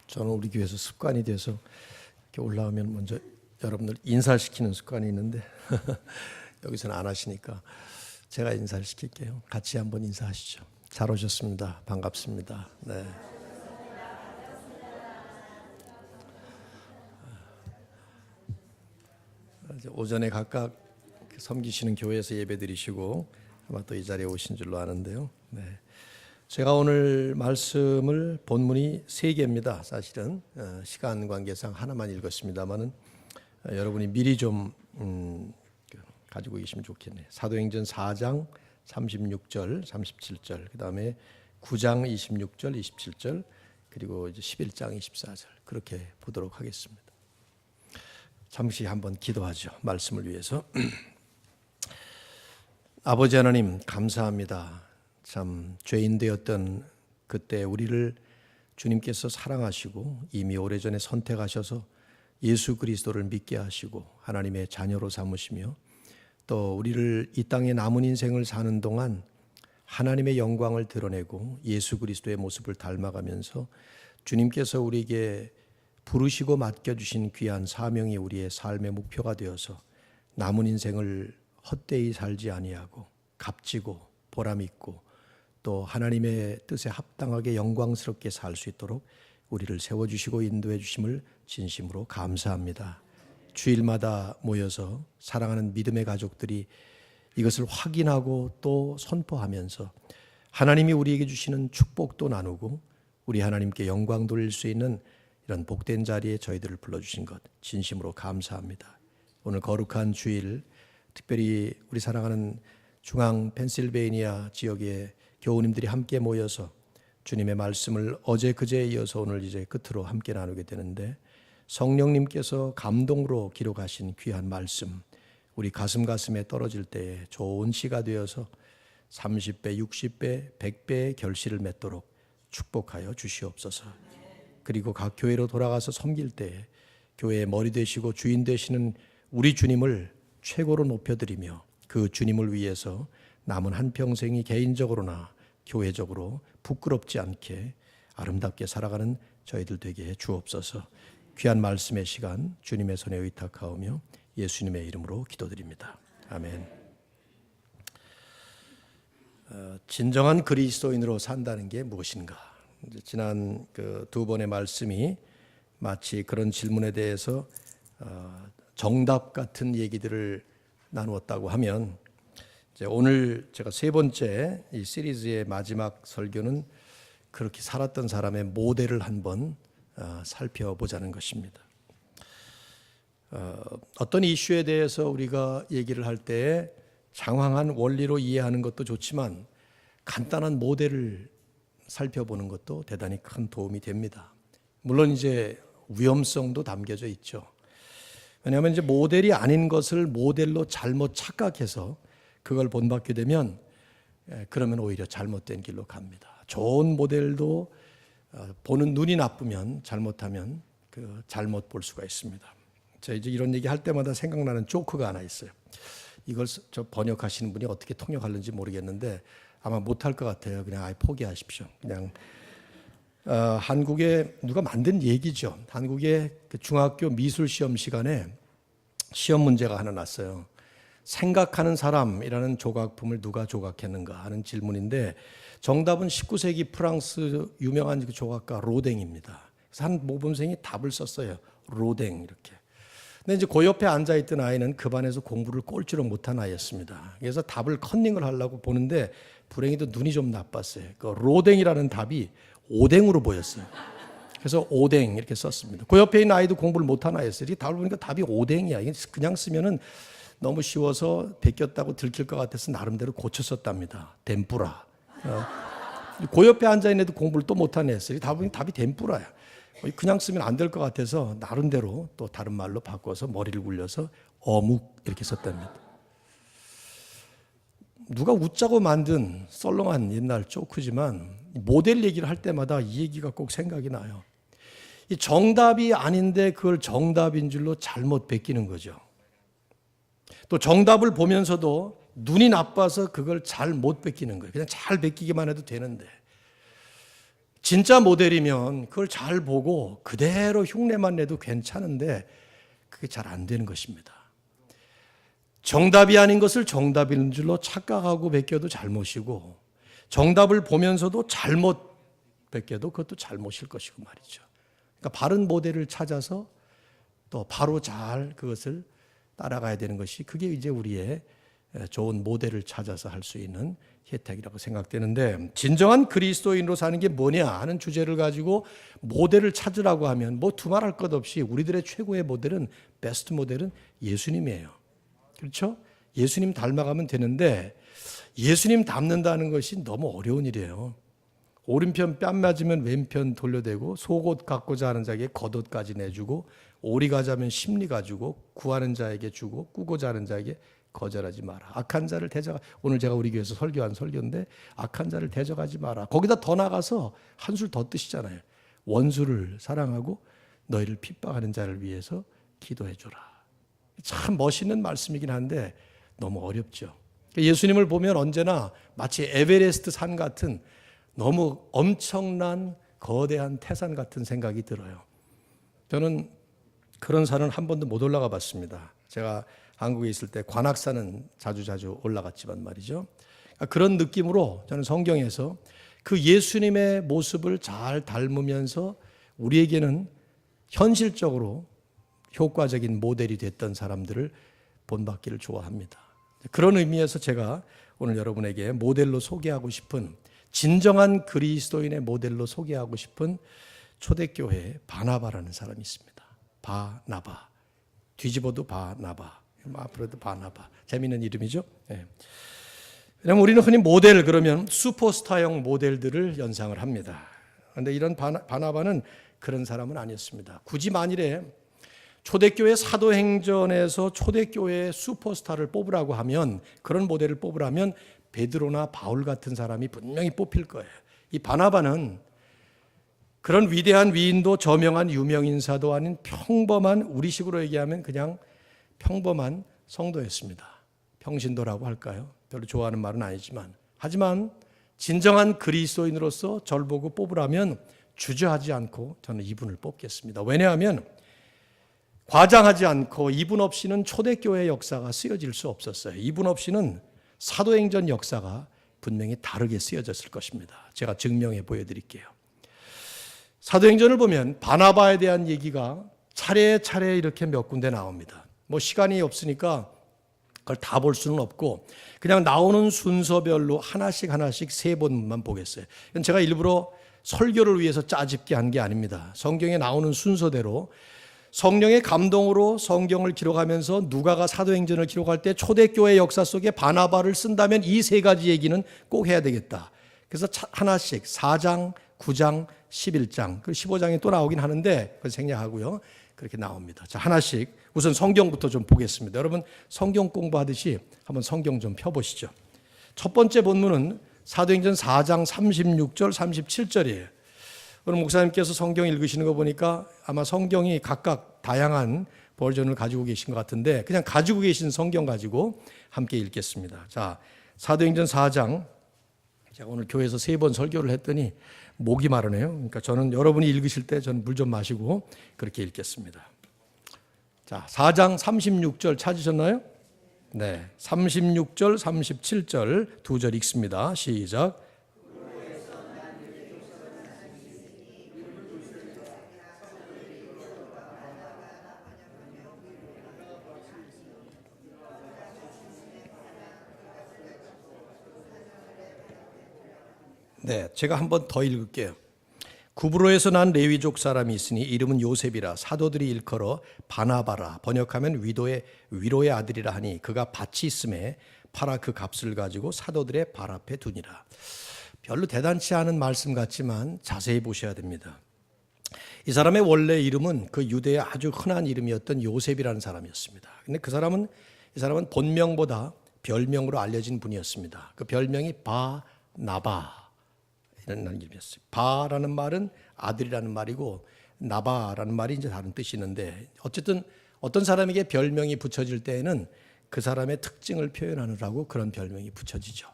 저는 우리 교회에서 습관이 돼서 이렇게 올라오면 먼저 여러분들 인사시키는 습관이 있는데 여기서는 안 하시니까 제가 인사를 시킬게요. 같이 한번 인사하시죠. 잘 오셨습니다. 반갑습니다. 네. 오전에 각각 섬기시는 교회에서 예배드리시고 아마 또 이 자리에 오신 줄로 아는데요. 네. 제가 오늘 말씀을 본문이 3개입니다. 사실은 시간 관계상 하나만 읽었습니다만은 여러분이 미리 좀 가지고 계시면 좋겠네요. 사도행전 4장 36절, 37절, 그 다음에 9장 26절, 27절, 그리고 이제 11장 24절 그렇게 보도록 하겠습니다. 잠시 한번 기도하죠. 말씀을 위해서. 아버지 하나님 감사합니다. 참 죄인 되었던 그때 우리를 주님께서 사랑하시고 이미 오래전에 선택하셔서 예수 그리스도를 믿게 하시고 하나님의 자녀로 삼으시며 또 우리를 이 땅에 남은 인생을 사는 동안 하나님의 영광을 드러내고 예수 그리스도의 모습을 닮아가면서 주님께서 우리에게 부르시고 맡겨주신 귀한 사명이 우리의 삶의 목표가 되어서 남은 인생을 헛되이 살지 아니하고 값지고 보람있고 또 하나님의 뜻에 합당하게 영광스럽게 살 수 있도록 우리를 세워주시고 인도해 주심을 진심으로 감사합니다. 주일마다 모여서 사랑하는 믿음의 가족들이 이것을 확인하고 또 선포하면서 하나님이 우리에게 주시는 축복도 나누고 우리 하나님께 영광 돌릴 수 있는 이런 복된 자리에 저희들을 불러주신 것 진심으로 감사합니다. 오늘 거룩한 주일 특별히 우리 사랑하는 중앙 펜실베이니아 지역의 교우님들이 함께 모여서 주님의 말씀을 어제 그제에 이어서 오늘 이제 끝으로 함께 나누게 되는데 성령님께서 감동으로 기록하신 귀한 말씀 우리 가슴에 떨어질 때에 좋은 씨가 되어서 30배, 60배, 100배의 결실을 맺도록 축복하여 주시옵소서. 그리고 각 교회로 돌아가서 섬길 때에 교회의 머리 되시고 주인 되시는 우리 주님을 최고로 높여드리며 그 주님을 위해서 남은 한평생이 개인적으로나 교회적으로 부끄럽지 않게 아름답게 살아가는 저희들 되게 해 주옵소서. 귀한 말씀의 시간 주님의 손에 의탁하오며 예수님의 이름으로 기도드립니다. 아멘. 진정한 그리스도인으로 산다는 게 무엇인가? 지난 그 2번의 말씀이 마치 그런 질문에 대해서 정답 같은 얘기들을 나누었다고 하면 이제 오늘 제가 3번째 이 시리즈의 마지막 설교는 그렇게 살았던 사람의 모델을 한번 살펴보자는 것입니다. 어떤 이슈에 대해서 우리가 얘기를 할 때 장황한 원리로 이해하는 것도 좋지만 간단한 모델을 살펴보는 것도 대단히 큰 도움이 됩니다. 물론 이제 위험성도 담겨져 있죠. 왜냐하면 이제 모델이 아닌 것을 모델로 잘못 착각해서 그걸 본받게 되면 그러면 오히려 잘못된 길로 갑니다. 좋은 모델도 보는 눈이 나쁘면 잘못하면 그 잘못 볼 수가 있습니다. 저 이제 이런 얘기 할 때마다 생각나는 조크가 하나 있어요. 이걸 저 번역하시는 분이 어떻게 통역하는지 모르겠는데 아마 못할 것 같아요. 그냥 아예 포기하십시오. 그냥 한국에 누가 만든 얘기죠. 한국의 그 중학교 미술 시험 시간에 시험 문제가 하나 났어요. 생각하는 사람이라는 조각품을 누가 조각했는가 하는 질문인데 정답은 19세기 프랑스 유명한 그 조각가 로댕입니다. 그래서 한 모범생이 답을 썼어요. 로댕 이렇게. 근데 이제 그 옆에 앉아있던 아이는 그 반에서 공부를 꼴찌로 못한 아이였습니다. 그래서 답을 컨닝을 하려고 보는데 불행히도 눈이 좀 나빴어요. 그 로댕이라는 답이 오뎅으로 보였어요. 그래서 오뎅 이렇게 썼습니다. 그 옆에 있는 아이도 공부를 못한 아이였어요. 답을 보니까 답이 오뎅이야. 그냥 쓰면은 너무 쉬워서 베꼈다고 들킬 것 같아서 나름대로 고쳤었답니다. 덴뿌라. 그 옆에 앉아있는 애도 공부를 또 못한 애였어요. 답이 덴뿌라야. 그냥 쓰면 안 될 것 같아서 나름대로 또 다른 말로 바꿔서 머리를 굴려서 어묵 이렇게 썼답니다. 누가 웃자고 만든 썰렁한 옛날 조크지만 모델 얘기를 할 때마다 이 얘기가 꼭 생각이 나요. 이 정답이 아닌데 그걸 정답인 줄로 잘못 베끼는 거죠. 또 정답을 보면서도 눈이 나빠서 그걸 잘 못 베끼는 거예요. 그냥 잘 베끼기만 해도 되는데 진짜 모델이면 그걸 잘 보고 그대로 흉내만 내도 괜찮은데 그게 잘 안 되는 것입니다. 정답이 아닌 것을 정답인 줄로 착각하고 베껴도 잘못이고, 정답을 보면서도 잘못 베껴도 그것도 잘못일 것이고 말이죠. 그러니까 바른 모델을 찾아서 또 바로 잘 그것을 따라가야 되는 것이, 그게 이제 우리의 좋은 모델을 찾아서 할 수 있는 혜택이라고 생각되는데, 진정한 그리스도인으로 사는 게 뭐냐 하는 주제를 가지고 모델을 찾으라고 하면 뭐 두말할 것 없이 우리들의 최고의 모델은, 베스트 모델은 예수님이에요. 그렇죠? 예수님 닮아가면 되는데, 예수님 닮는다는 것이 너무 어려운 일이에요. 오른편 뺨 맞으면 왼편 돌려대고, 속옷 갖고자 하는 자에게 겉옷까지 내주고, 오리 가자면 심리 가지고, 구하는 자에게 주고, 꾸고자 하는 자에게 거절하지 마라. 악한 자를 대적하, 오늘 제가 우리 교회에서 설교한 설교인데, 악한 자를 대적하지 마라. 거기다 더 나가서 한술 더 뜨시잖아요. 원수를 사랑하고 너희를 핍박하는 자를 위해서 기도해 줘라. 참 멋있는 말씀이긴 한데 너무 어렵죠. 예수님을 보면 언제나 마치 에베레스트 산 같은 너무 엄청난 거대한 태산 같은 생각이 들어요. 저는 그런 산은 한 번도 못 올라가 봤습니다. 제가 한국에 있을 때 관악산은 자주 올라갔지만 말이죠. 그런 느낌으로 저는 성경에서 그 예수님의 모습을 잘 닮으면서 우리에게는 현실적으로 효과적인 모델이 됐던 사람들을 본받기를 좋아합니다. 그런 의미에서 제가 오늘 여러분에게 모델로 소개하고 싶은, 진정한 그리스도인의 모델로 소개하고 싶은 초대교회에 바나바라는 사람이 있습니다. 바나바. 뒤집어도 바나바. 앞으로도 바나바. 재미있는 이름이죠. 네. 왜냐하면 우리는 흔히 모델 그러면 슈퍼스타형 모델들을 연상을 합니다. 그런데 이런 바나바는 그런 사람은 아니었습니다. 굳이 만일에 초대교회 사도행전에서 초대교회의 슈퍼스타를 뽑으라고 하면, 그런 모델을 뽑으라면 베드로나 바울 같은 사람이 분명히 뽑힐 거예요. 이 바나바는 그런 위대한 위인도 저명한 유명인사도 아닌 평범한, 우리식으로 얘기하면 그냥 평범한 성도였습니다. 평신도라고 할까요? 별로 좋아하는 말은 아니지만, 하지만 진정한 그리스도인으로서 저를 보고 뽑으라면 주저하지 않고 저는 이분을 뽑겠습니다. 왜냐하면 과장하지 않고 이분 없이는 초대교회 역사가 쓰여질 수 없었어요. 이분 없이는 사도행전 역사가 분명히 다르게 쓰여졌을 것입니다. 제가 증명해 보여드릴게요. 사도행전을 보면 바나바에 대한 얘기가 차례차례 이렇게 몇 군데 나옵니다. 뭐 시간이 없으니까 그걸 다 볼 수는 없고 그냥 나오는 순서별로 하나씩 3번만 보겠어요. 이건 제가 일부러 설교를 위해서 짜집게 한 게 아닙니다. 성경에 나오는 순서대로 성령의 감동으로 성경을 기록하면서 누가가 사도행전을 기록할 때 초대교회 역사 속에 바나바를 쓴다면 이 3가지 얘기는 꼭 해야 되겠다. 그래서 하나씩 4장, 9장, 11장, 그리고 15장이 또 나오긴 하는데 그건 생략하고요. 그렇게 나옵니다. 자, 하나씩 우선 성경부터 좀 보겠습니다. 여러분 성경 공부하듯이 한번 성경 좀 펴보시죠. 첫 번째 본문은 사도행전 4장 36절, 37절이에요. 오늘 목사님께서 성경 읽으시는 거 보니까 아마 성경이 각각 다양한 버전을 가지고 계신 것 같은데 그냥 가지고 계신 성경 가지고 함께 읽겠습니다. 자, 사도행전 4장. 제가 오늘 교회에서 3번 설교를 했더니 목이 마르네요. 그러니까 저는 여러분이 읽으실 때 저는 물 좀 마시고 그렇게 읽겠습니다. 자, 4장 36절 찾으셨나요? 네, 36절, 37절 2절 읽습니다. 시작. 네, 제가 한 번 더 읽을게요. 구브로에서 난 레위족 사람이 있으니 이름은 요셉이라 사도들이 일컬어 바나바라 번역하면 위로의 아들이라 하니 그가 밭이 있음에 팔아 그 값을 가지고 사도들의 발 앞에 두니라. 별로 대단치 않은 말씀 같지만 자세히 보셔야 됩니다. 이 사람의 원래 이름은 그 유대의 아주 흔한 이름이었던 요셉이라는 사람이었습니다. 근데 이 사람은 본명보다 별명으로 알려진 분이었습니다. 그 별명이 바나바 이라는 이름이었어요. 바라는 말은 아들이라는 말이고 나바라는 말이 이제 다른 뜻이 있는데 어쨌든 어떤 사람에게 별명이 붙여질 때에는 그 사람의 특징을 표현하느라고 그런 별명이 붙여지죠.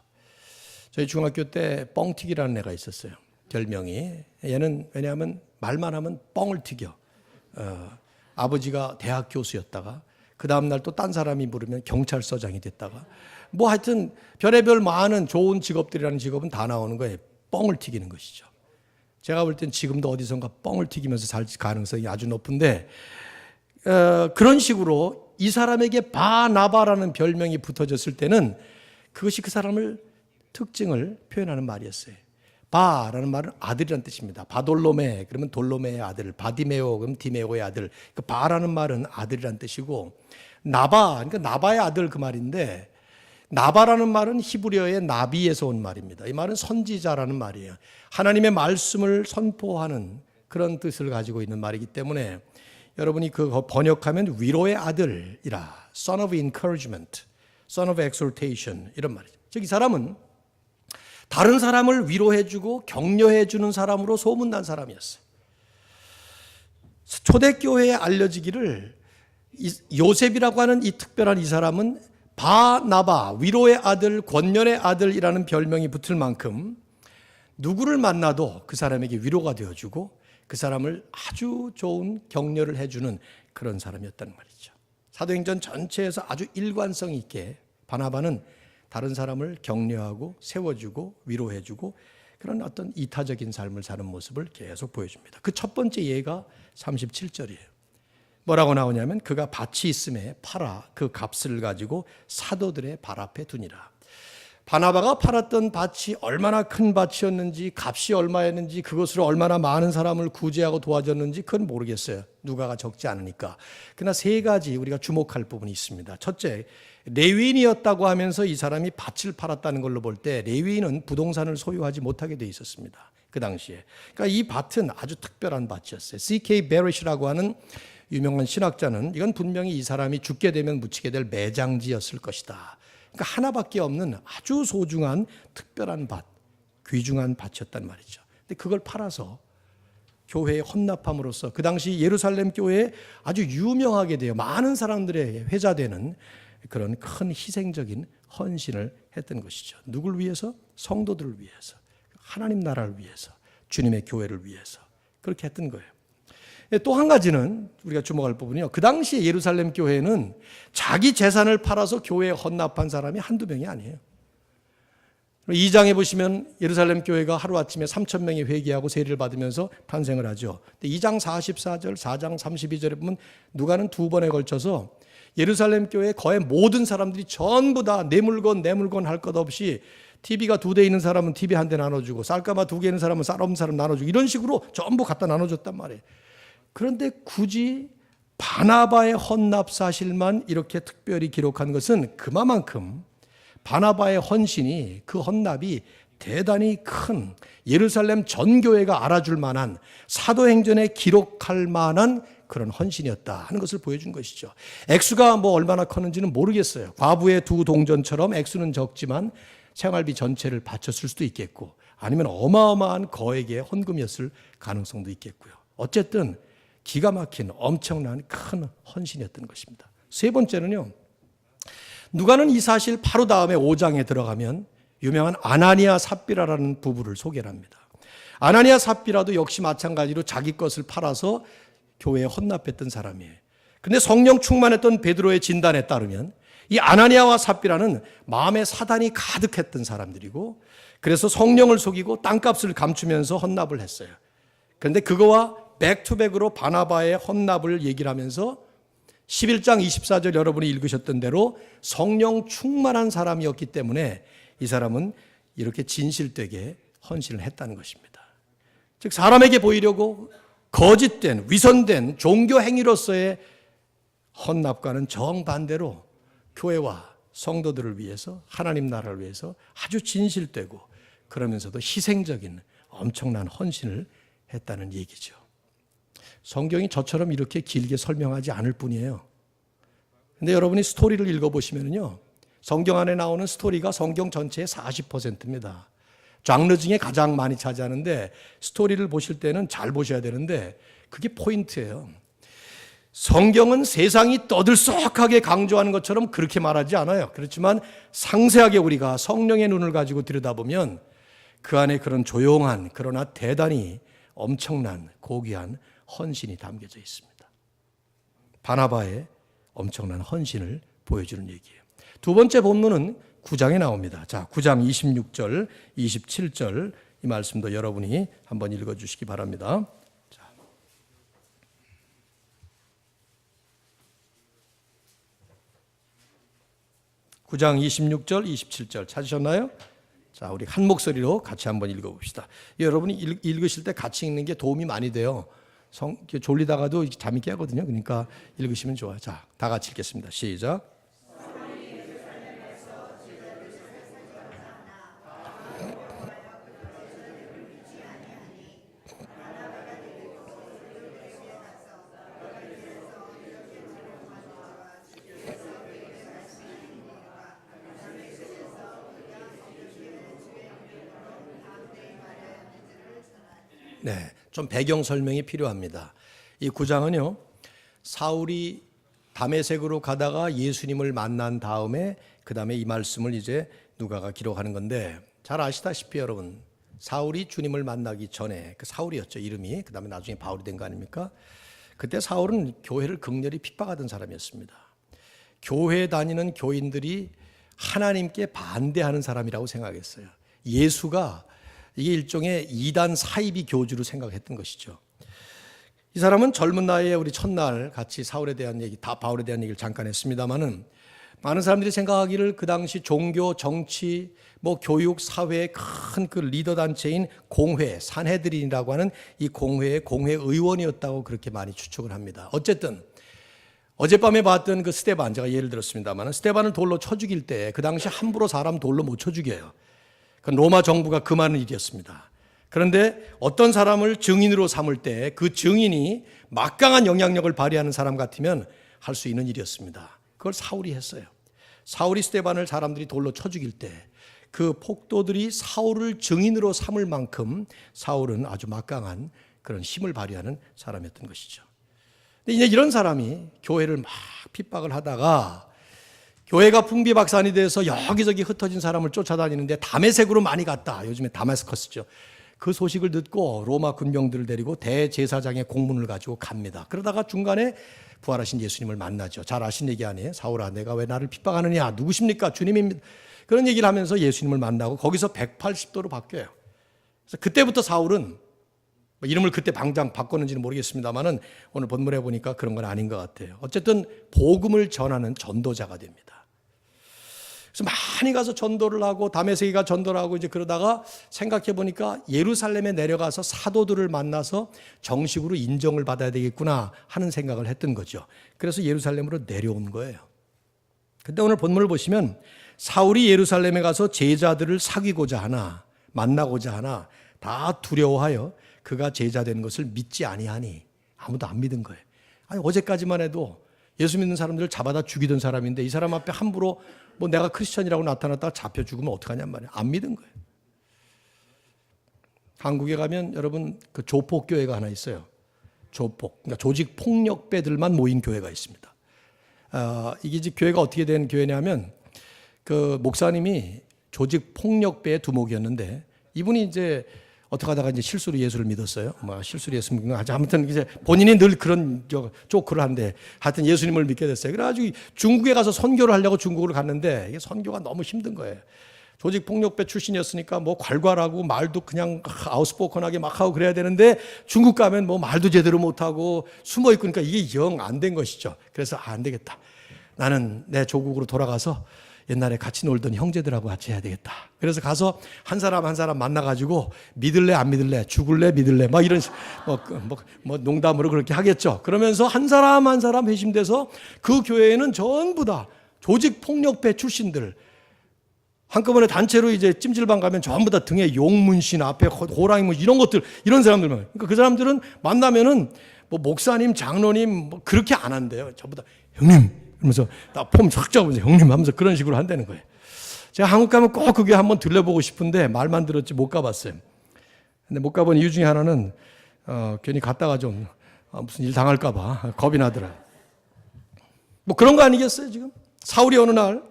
저희 중학교 때 뻥튀기라는 애가 있었어요. 별명이. 얘는 왜냐하면 말만 하면 뻥을 튀겨. 아버지가 대학 교수였다가 그 다음날 또 딴 사람이 부르면 경찰서장이 됐다가 뭐 하여튼 별의별 많은 좋은 직업들이라는 직업은 다 나오는 거예요. 뻥을 튀기는 것이죠. 제가 볼 땐 지금도 어디선가 뻥을 튀기면서 살 가능성이 아주 높은데 그런 식으로 이 사람에게 바나바라는 별명이 붙어졌을 때는 그것이 그 사람을 특징을 표현하는 말이었어요. 바라는 말은 아들이라는 뜻입니다. 바돌로메 그러면 돌로메의 아들, 바디메오 그러면 디메오의 아들. 그 바라는 말은 아들이라는 뜻이고 나바 그러니까 나바의 아들 그 말인데 나바라는 말은 히브리어의 나비에서 온 말입니다. 이 말은 선지자라는 말이에요. 하나님의 말씀을 선포하는 그런 뜻을 가지고 있는 말이기 때문에 여러분이 그거 번역하면 위로의 아들이라 son of encouragement, son of exhortation 이런 말이죠. 즉 이 사람은 다른 사람을 위로해주고 격려해주는 사람으로 소문난 사람이었어요. 초대교회에 알려지기를 요셉이라고 하는 이 특별한 이 사람은 바나바, 위로의 아들, 권면의 아들이라는 별명이 붙을 만큼 누구를 만나도 그 사람에게 위로가 되어주고 그 사람을 아주 좋은 격려를 해주는 그런 사람이었다는 말이죠. 사도행전 전체에서 아주 일관성 있게 바나바는 다른 사람을 격려하고 세워주고 위로해주고 그런 어떤 이타적인 삶을 사는 모습을 계속 보여줍니다. 그 첫 번째 예가 37절이에요. 뭐라고 나오냐면 그가 밭이 있음에 팔아 그 값을 가지고 사도들의 발 앞에 두니라. 바나바가 팔았던 밭이 얼마나 큰 밭이었는지 값이 얼마였는지 그것으로 얼마나 많은 사람을 구제하고 도와줬는지 그건 모르겠어요. 누가가 적지 않으니까. 그러나 세 가지 우리가 주목할 부분이 있습니다. 첫째, 레위인이었다고 하면서 이 사람이 밭을 팔았다는 걸로 볼 때 레위인은 부동산을 소유하지 못하게 돼 있었습니다. 그 당시에. 그러니까 이 밭은 아주 특별한 밭이었어요. C.K. 베렛이라고 하는 유명한 신학자는 이건 분명히 이 사람이 죽게 되면 묻히게 될 매장지였을 것이다. 그러니까 하나밖에 없는 아주 소중한 특별한 밭, 귀중한 밭이었단 말이죠. 근데 그걸 팔아서 교회에 헌납함으로써 그 당시 예루살렘 교회에 아주 유명하게 되어 많은 사람들의 회자되는 그런 큰 희생적인 헌신을 했던 것이죠. 누굴 위해서? 성도들을 위해서, 하나님 나라를 위해서, 주님의 교회를 위해서 그렇게 했던 거예요. 또 한 가지는 우리가 주목할 부분이요. 그 당시에 예루살렘 교회는 자기 재산을 팔아서 교회에 헌납한 사람이 한두 명이 아니에요. 2장에 보시면 예루살렘 교회가 하루아침에 3,000명이 회개하고 세례를 받으면서 탄생을 하죠. 2장 44절, 4장 32절에 보면 누가는 두 번에 걸쳐서 예루살렘 교회 거의 모든 사람들이 전부 다 내 물건 할 것 없이 TV가 2대 있는 사람은 TV 한 대 나눠주고 쌀가마 2개 있는 사람은 쌀 없는 사람 나눠주고 이런 식으로 전부 갖다 나눠줬단 말이에요. 그런데 굳이 바나바의 헌납 사실만 이렇게 특별히 기록한 것은 그만큼 바나바의 헌신이 그 헌납이 대단히 큰 예루살렘 전교회가 알아줄 만한 사도행전에 기록할 만한 그런 헌신이었다 하는 것을 보여준 것이죠. 액수가 뭐 얼마나 컸는지는 모르겠어요. 과부의 두 동전처럼 액수는 적지만 생활비 전체를 바쳤을 수도 있겠고 아니면 어마어마한 거액의 헌금이었을 가능성도 있겠고요. 어쨌든 기가 막힌 엄청난 큰 헌신이었던 것입니다. 세 번째는요. 누가는 이 사실 바로 다음에 5장에 들어가면 유명한 아나니아 삽비라라는 부부를 소개를 합니다. 아나니아 삽비라도 역시 마찬가지로 자기 것을 팔아서 교회에 헌납했던 사람이에요. 그런데 성령 충만했던 베드로의 진단에 따르면 이 아나니아와 삽비라는 마음에 사단이 가득했던 사람들이고 그래서 성령을 속이고 땅값을 감추면서 헌납을 했어요. 그런데 그거와 백투백으로 바나바의 헌납을 얘기를 하면서 11장 24절 여러분이 읽으셨던 대로 성령 충만한 사람이었기 때문에 이 사람은 이렇게 진실되게 헌신을 했다는 것입니다. 즉 사람에게 보이려고 거짓된 위선된 종교 행위로서의 헌납과는 정반대로 교회와 성도들을 위해서 하나님 나라를 위해서 아주 진실되고 그러면서도 희생적인 엄청난 헌신을 했다는 얘기죠. 성경이 저처럼 이렇게 길게 설명하지 않을 뿐이에요. 근데 여러분이 스토리를 읽어보시면요. 성경 안에 나오는 스토리가 성경 전체의 40%입니다. 장르 중에 가장 많이 차지하는데 스토리를 보실 때는 잘 보셔야 되는데 그게 포인트예요. 성경은 세상이 떠들썩하게 강조하는 것처럼 그렇게 말하지 않아요. 그렇지만 상세하게 우리가 성령의 눈을 가지고 들여다보면 그 안에 그런 조용한 그러나 대단히 엄청난 고귀한 헌신이 담겨져 있습니다. 바나바의 엄청난 헌신을 보여주는 얘기예요. 두 번째 본문은 9장에 나옵니다. 자, 9장 26절, 27절 이 말씀도 여러분이 한번 읽어주시기 바랍니다. 자. (9장) 26절, 27절 찾으셨나요? 자, 우리 한 목소리로 같이 한번 읽어봅시다. 여러분이 읽으실 때 같이 읽는 게 도움이 많이 돼요. 졸리다가도 잠이 깨거든요. 그러니까 읽으시면 좋아요. 자, 다 같이 읽겠습니다. 시작. 네, 좀 배경 설명이 필요합니다. 이 9장은요, 사울이 다메섹으로 가다가 예수님을 만난 다음에 그 다음에 이 말씀을 이제 누가가 기록하는 건데, 잘 아시다시피 여러분, 사울이 주님을 만나기 전에, 그 사울이었죠, 이름이. 그 다음에 나중에 바울이 된 거 아닙니까? 그때 사울은 교회를 극렬히 핍박하던 사람이었습니다. 교회 다니는 교인들이 하나님께 반대하는 사람이라고 생각했어요. 예수가 이게 일종의 이단 사이비 교주로 생각했던 것이죠. 이 사람은 젊은 나이에 우리 첫날 같이 사울에 대한 얘기, 다 바울에 대한 얘기를 잠깐 했습니다만은, 많은 사람들이 생각하기를 그 당시 종교, 정치, 교육, 사회의 큰 그 리더 단체인 공회, 산헤드린이라고 하는 이 공회의 공회 의원이었다고 그렇게 많이 추측을 합니다. 어쨌든 어젯밤에 봤던 그 스데반, 제가 예를 들었습니다만, 스데반을 돌로 쳐 죽일 때 그 당시 함부로 사람 돌로 못 쳐 죽여요. 그건 로마 정부가 금하는 일이었습니다. 그런데 어떤 사람을 증인으로 삼을 때 그 증인이 막강한 영향력을 발휘하는 사람 같으면 할 수 있는 일이었습니다. 그걸 사울이 했어요. 사울이 스데반을 사람들이 돌로 쳐 죽일 때 그 폭도들이 사울을 증인으로 삼을 만큼 사울은 아주 막강한 그런 힘을 발휘하는 사람이었던 것이죠. 근데 이제 이런 사람이 교회를 막 핍박을 하다가 교회가 풍비박산이 돼서 여기저기 흩어진 사람을 쫓아다니는데 다메섹으로 많이 갔다. 요즘에 다메스커스죠. 그 소식을 듣고 로마 군병들을 데리고 대제사장의 공문을 가지고 갑니다. 그러다가 중간에 부활하신 예수님을 만나죠. 잘 아신 얘기 아니에요? 사울아, 내가 왜 나를 핍박하느냐? 누구십니까? 주님입니다. 그런 얘기를 하면서 예수님을 만나고 거기서 180도로 바뀌어요. 그래서 그때부터 사울은 이름을 그때 당장 바꿨는지는 모르겠습니다만은 오늘 본문에 보니까 그런 건 아닌 것 같아요. 어쨌든 복음을 전하는 전도자가 됩니다. 그래서 많이 가서 전도를 하고 다메섹이가 전도를 하고 이제 그러다가 생각해 보니까 예루살렘에 내려가서 사도들을 만나서 정식으로 인정을 받아야 되겠구나 하는 생각을 했던 거죠. 그래서 예루살렘으로 내려온 거예요. 근데 오늘 본문을 보시면 사울이 예루살렘에 가서 제자들을 사귀고자 하나 만나고자 하나 다 두려워하여 그가 제자 된 것을 믿지 아니하니, 아무도 안 믿은 거예요. 아니, 어제까지만 해도 예수 믿는 사람들을 잡아다 죽이던 사람인데 이 사람 앞에 함부로 내가 크리스천이라고 나타났다가 잡혀 죽으면 어떡하냔 말이에요. 안 믿은 거예요. 한국에 가면 여러분 그 조폭교회가 하나 있어요. 조폭, 그러니까 조직 폭력배들만 모인 교회가 있습니다. 이게 이제 교회가 어떻게 된 교회냐면 그 목사님이 조직 폭력배의 두목이었는데 이분이 이제 어떻게 하다가 이제 실수로 예수를 믿었어요. 실수로 예수 믿는 거 아무튼 이제 본인이 늘 그런 조크를 한데 하여튼 예수님을 믿게 됐어요. 그래가지고 중국에 가서 선교를 하려고 중국을 갔는데 이게 선교가 너무 힘든 거예요. 조직 폭력배 출신이었으니까 괄괄하고 말도 그냥 아웃스포컨하게 막 하고 그래야 되는데 중국 가면 말도 제대로 못 하고 숨어 있고 그러니까 이게 영 안 된 것이죠. 그래서 안 되겠다. 나는 내 조국으로 돌아가서 옛날에 같이 놀던 형제들하고 같이 해야 되겠다. 그래서 가서 한 사람 한 사람 만나가지고 믿을래 안 믿을래, 죽을래 믿을래, 이런 농담으로 그렇게 하겠죠. 그러면서 한 사람 한 사람 회심돼서 그 교회에는 전부 다 조직 폭력배 출신들 한꺼번에 단체로 이제 찜질방 가면 전부 다 등에 용문신 앞에 호랑이 이런 것들, 이런 사람들만. 그러니까 그 사람들은 만나면은 목사님, 장로님 그렇게 안 한대요. 전부 다 형님. 그러면서 나 폼 쫙 잡으면서 형님 하면서 그런 식으로 한다는 거예요. 제가 한국 가면 꼭 그게 한번 들려보고 싶은데 말만 들었지 못 가봤어요. 근데 못 가본 이유 중에 하나는 괜히 갔다가 좀 무슨 일 당할까 봐 겁이 나더라. 그런 거 아니겠어요 지금? 사울이 어느 날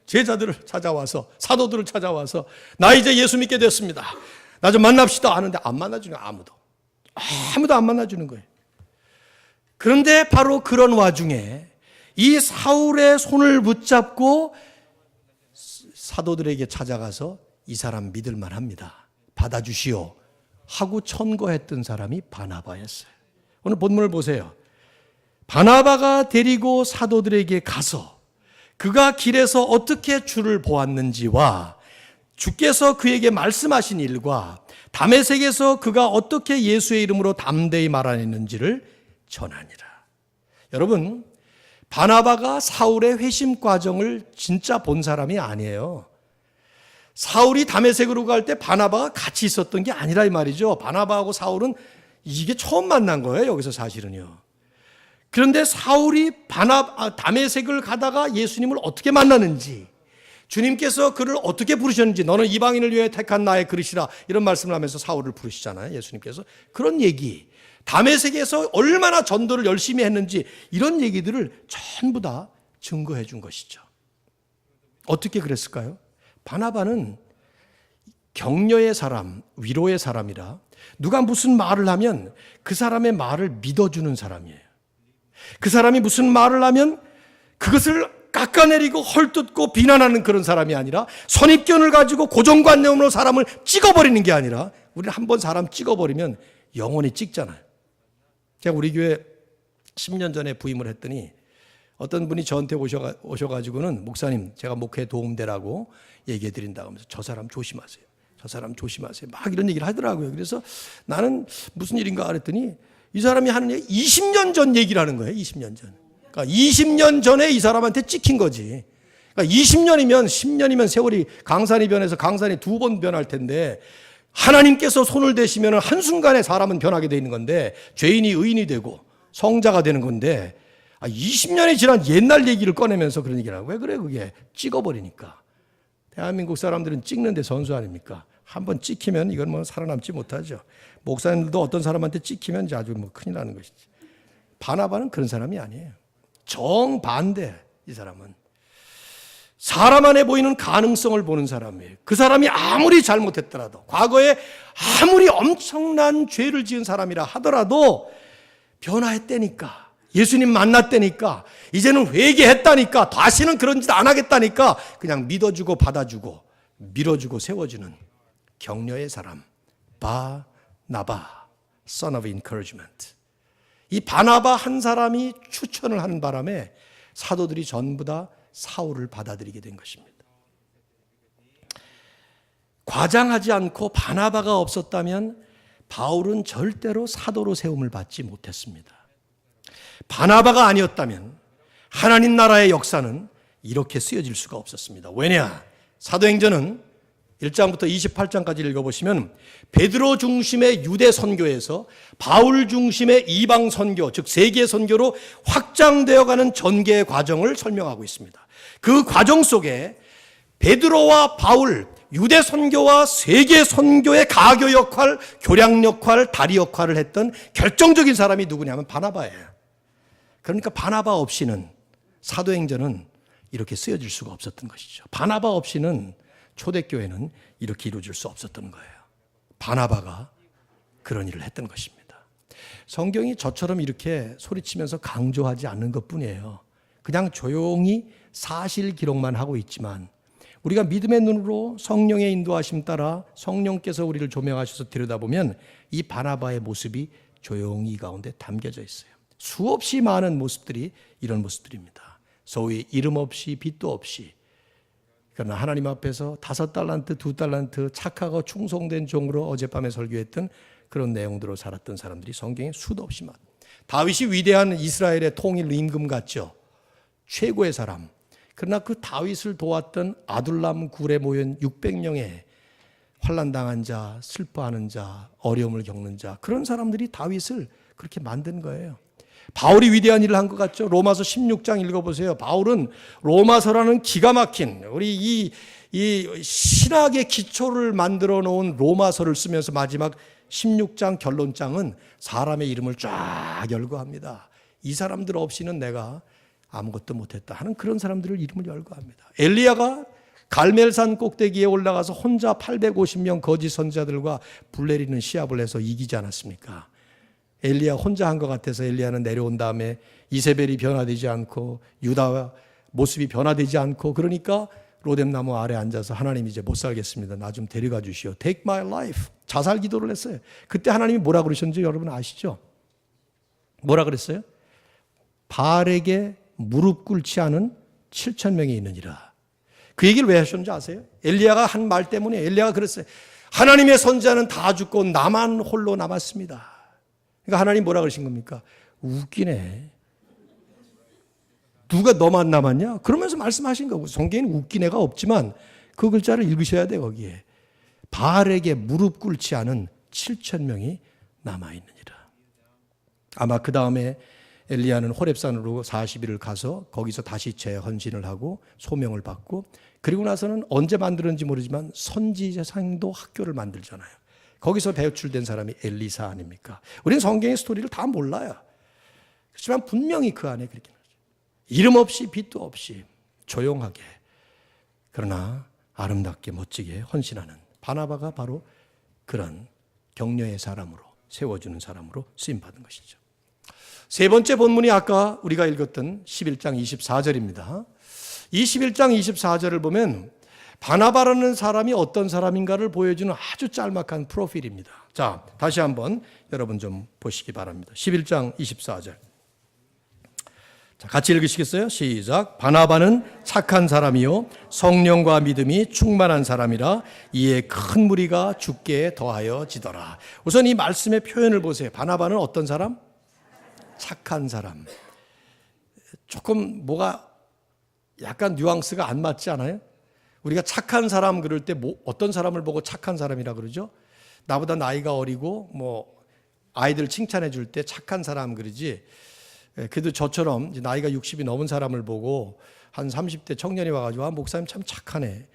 제자들을 찾아와서 사도들을 찾아와서 나 이제 예수 믿게 됐습니다. 나 좀 만납시다 하는데 안 만나주는 거예요. 아무도 안 만나주는 거예요. 그런데 바로 그런 와중에 이 사울의 손을 붙잡고 사도들에게 찾아가서 이 사람 믿을 만합니다, 받아주시오 하고 천거했던 사람이 바나바였어요. 오늘 본문을 보세요. 바나바가 데리고 사도들에게 가서 그가 길에서 어떻게 주를 보았는지와 주께서 그에게 말씀하신 일과 다메섹에서 그가 어떻게 예수의 이름으로 담대히 말하였는지를 전하니라. 여러분, 바나바가 사울의 회심 과정을 진짜 본 사람이 아니에요. 사울이 다메섹으로 갈 때 바나바가 같이 있었던 게 아니라 이 말이죠. 바나바하고 사울은 이게 처음 만난 거예요, 여기서 사실은요. 그런데 사울이 다메섹을 가다가 예수님을 어떻게 만나는지, 주님께서 그를 어떻게 부르셨는지, 너는 이방인을 위해 택한 나의 그릇이라, 이런 말씀을 하면서 사울을 부르시잖아요, 예수님께서. 그런 얘기, 다메섹에서 얼마나 전도를 열심히 했는지, 이런 얘기들을 전부 다 증거해 준 것이죠. 어떻게 그랬을까요? 바나바는 격려의 사람, 위로의 사람이라 누가 무슨 말을 하면 그 사람의 말을 믿어주는 사람이에요. 그 사람이 무슨 말을 하면 그것을 깎아내리고 헐뜯고 비난하는 그런 사람이 아니라, 선입견을 가지고 고정관념으로 사람을 찍어버리는 게 아니라, 우리는 한번 사람 찍어버리면 영원히 찍잖아요. 제가 우리 교회 10년 전에 부임을 했더니 어떤 분이 저한테 오셔가지고는, 목사님 제가 목회에 도움되라고 얘기해 드린다고 하면서 저 사람 조심하세요, 저 사람 조심하세요, 막 이런 얘기를 하더라고요. 그래서 나는 무슨 일인가 그랬더니 이 사람이 하는 얘기 20년 전 얘기를 하는 거예요. 20년 전. 그러니까 20년 전에 이 사람한테 찍힌 거지. 그러니까 20년이면 10년이면 세월이 강산이 변해서 강산이 2번 변할 텐데, 하나님께서 손을 대시면 한순간에 사람은 변하게 돼 있는 건데, 죄인이 의인이 되고 성자가 되는 건데, 20년이 지난 옛날 얘기를 꺼내면서 그런 얘기를 하고, 왜 그래 그게? 찍어버리니까. 대한민국 사람들은 찍는데 선수 아닙니까? 한번 찍히면 이건 뭐 살아남지 못하죠. 목사님들도 어떤 사람한테 찍히면 아주 뭐 큰일 나는 것이지. 바나바는 그런 사람이 아니에요. 정반대. 이 사람은 사람 안에 보이는 가능성을 보는 사람이에요. 그 사람이 아무리 잘못했더라도, 과거에 아무리 엄청난 죄를 지은 사람이라 하더라도 변화했다니까, 예수님 만났다니까, 이제는 회개했다니까, 다시는 그런 짓 안 하겠다니까, 그냥 믿어주고 받아주고 밀어주고 세워주는 격려의 사람, 바나바, son of encouragement. 이 바나바 한 사람이 추천을 하는 바람에 사도들이 전부 다 사울을 받아들이게 된 것입니다. 과장하지 않고 바나바가 없었다면 바울은 절대로 사도로 세움을 받지 못했습니다. 바나바가 아니었다면 하나님 나라의 역사는 이렇게 쓰여질 수가 없었습니다. 왜냐? 사도행전은 1장부터 28장까지 읽어보시면 베드로 중심의 유대 선교에서 바울 중심의 이방 선교, 즉 세계 선교로 확장되어가는 전개의 과정을 설명하고 있습니다. 그 과정 속에 베드로와 바울, 유대 선교와 세계 선교의 가교 역할, 교량 역할, 다리 역할을 했던 결정적인 사람이 누구냐면 바나바예요. 그러니까 바나바 없이는 사도행전은 이렇게 쓰여질 수가 없었던 것이죠. 바나바 없이는 초대교회는 이렇게 이루어질 수 없었던 거예요. 바나바가 그런 일을 했던 것입니다. 성경이 저처럼 이렇게 소리치면서 강조하지 않는 것뿐이에요. 그냥 조용히 사실 기록만 하고 있지만, 우리가 믿음의 눈으로 성령의 인도하심 따라 성령께서 우리를 조명하셔서 들여다보면 이 바나바의 모습이 조용히 이 가운데 담겨져 있어요. 수없이 많은 모습들이 이런 모습들입니다. 소위 이름 없이 빚도 없이, 그러나 하나님 앞에서 5달란트, 2달란트 착하고 충성된 종으로 어젯밤에 설교했던 그런 내용들로 살았던 사람들이 성경에 수도 없이 많아요. 다윗이 위대한 이스라엘의 통일 임금 같죠. 최고의 사람. 그러나 그 다윗을 도왔던 아둘람 굴에 모인 600명의 환난당한 자, 슬퍼하는 자, 어려움을 겪는 자, 그런 사람들이 다윗을 그렇게 만든 거예요. 바울이 위대한 일을 한 것 같죠. 로마서 16장 읽어보세요. 바울은 로마서라는 기가 막힌, 우리 이 신학의 기초를 만들어 놓은 로마서를 쓰면서 마지막 16장 결론장은 사람의 이름을 쫙 열거합니다. 이 사람들 없이는 내가 아무것도 못했다 하는 그런 사람들을 이름을 열거합니다. 엘리야가 갈멜산 꼭대기에 올라가서 혼자 850명 거짓 선지자들과 불내리는 시합을 해서 이기지 않았습니까? 엘리야 혼자 한 것 같아서 엘리야는 내려온 다음에 이세벨이 변화되지 않고 유다와 모습이 변화되지 않고, 그러니까 로뎀나무 아래 앉아서 하나님 이제 못 살겠습니다. 나 좀 데려가 주시오. Take my life. 자살 기도를 했어요. 그때 하나님이 뭐라 그러셨는지 여러분 아시죠? 뭐라 그랬어요? 바알에게 무릎 꿇지 않은 7,000명이 있느니라. 그 얘기를 왜 하셨는지 아세요? 엘리야가 한 말 때문에. 엘리야가 그랬어요. 하나님의 선지자는 다 죽고 나만 홀로 남았습니다. 그러니까 하나님 뭐라 그러신 겁니까? 웃기네. 누가 너만 남았냐? 그러면서 말씀하신 거고. 성경에는 웃긴 애가 없지만 그 글자를 읽으셔야 돼. 거기에 바알에게 무릎 꿇지 않은 7,000명이 남아있느니라. 아마 그 다음에 엘리야는 호렙산으로 40일을 가서 거기서 다시 재헌신을 하고 소명을 받고, 그리고 나서는 언제 만들었는지 모르지만 선지자상도 학교를 만들잖아요. 거기서 배출된 사람이 엘리사 아닙니까? 우리는 성경의 스토리를 다 몰라요. 그렇지만 분명히 그 안에 그렇게 나죠. 이름 없이 빛도 없이 조용하게, 그러나 아름답게 멋지게 헌신하는 바나바가 바로 그런 격려의 사람으로, 세워주는 사람으로 쓰임받은 것이죠. 세 번째 본문이 아까 우리가 읽었던 11장 24절입니다. 이 11장 24절을 보면 바나바라는 사람이 어떤 사람인가를 보여주는 아주 짤막한 프로필입니다. 자, 다시 한번 여러분 좀 보시기 바랍니다. 11장 24절. 자, 같이 읽으시겠어요? 시작. 바나바는 착한 사람이요 성령과 믿음이 충만한 사람이라 이에 큰 무리가 죽게 더하여 지더라. 우선 이 말씀의 표현을 보세요. 바나바는 어떤 사람? 착한 사람. 조금 뭐가 약간 뉘앙스가 안 맞지 않아요? 우리가 착한 사람 그럴 때 어떤 사람을 보고 착한 사람이라 그러죠? 나보다 나이가 어리고 뭐 아이들 칭찬해 줄 때 착한 사람 그러지. 그래도 저처럼 나이가 60이 넘은 사람을 보고 한 30대 청년이 와가지고 목사님 참 착하네.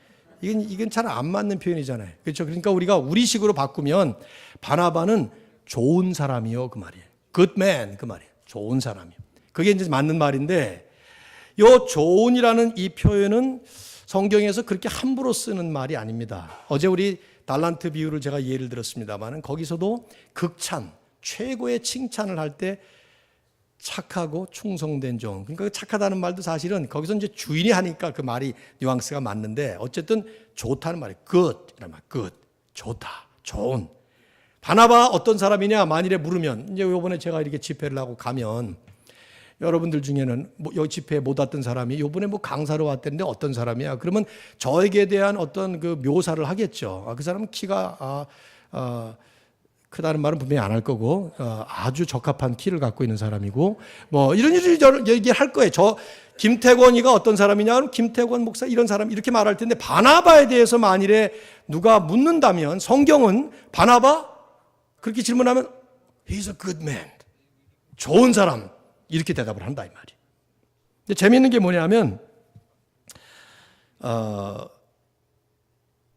이건 잘 안 맞는 표현이잖아요. 그렇죠? 그러니까 우리가 우리식으로 바꾸면 바나바는 좋은 사람이요 그 말이에요. Good man 그 말이에요. 좋은 사람이요. 그게 이제 맞는 말인데, 요 좋은이라는 이 표현은 성경에서 그렇게 함부로 쓰는 말이 아닙니다. 어제 우리 달란트 비유를 제가 예를 들었습니다만 거기서도 극찬, 최고의 칭찬을 할 때 착하고 충성된 종. 그러니까 착하다는 말도 사실은 거기서 이제 주인이 하니까 그 말이 뉘앙스가 맞는데, 어쨌든 좋다는 말이 good 이란 말, good 좋다, 좋은. 바나바 어떤 사람이냐 만일에 물으면, 이제 이번에 제가 이렇게 집회를 하고 가면 여러분들 중에는 여기 집회에 못 왔던 사람이 이번에 뭐 강사로 왔다는데 어떤 사람이야? 그러면 저에게 대한 어떤 그 묘사를 하겠죠. 그 사람은 키가 크다는 말은 분명히 안 할 거고, 아주 적합한 키를 갖고 있는 사람이고, 뭐 이런 얘기를 할 거예요. 저 김태권이가 어떤 사람이냐? 그럼 김태권 목사 이런 사람 이렇게 말할 텐데, 바나바에 대해서 만일에 누가 묻는다면 성경은 바나바 그렇게 질문하면 He's a good man. 좋은 사람. 이렇게 대답을 한다 이 말이에요. 근데 재미있는 게 뭐냐면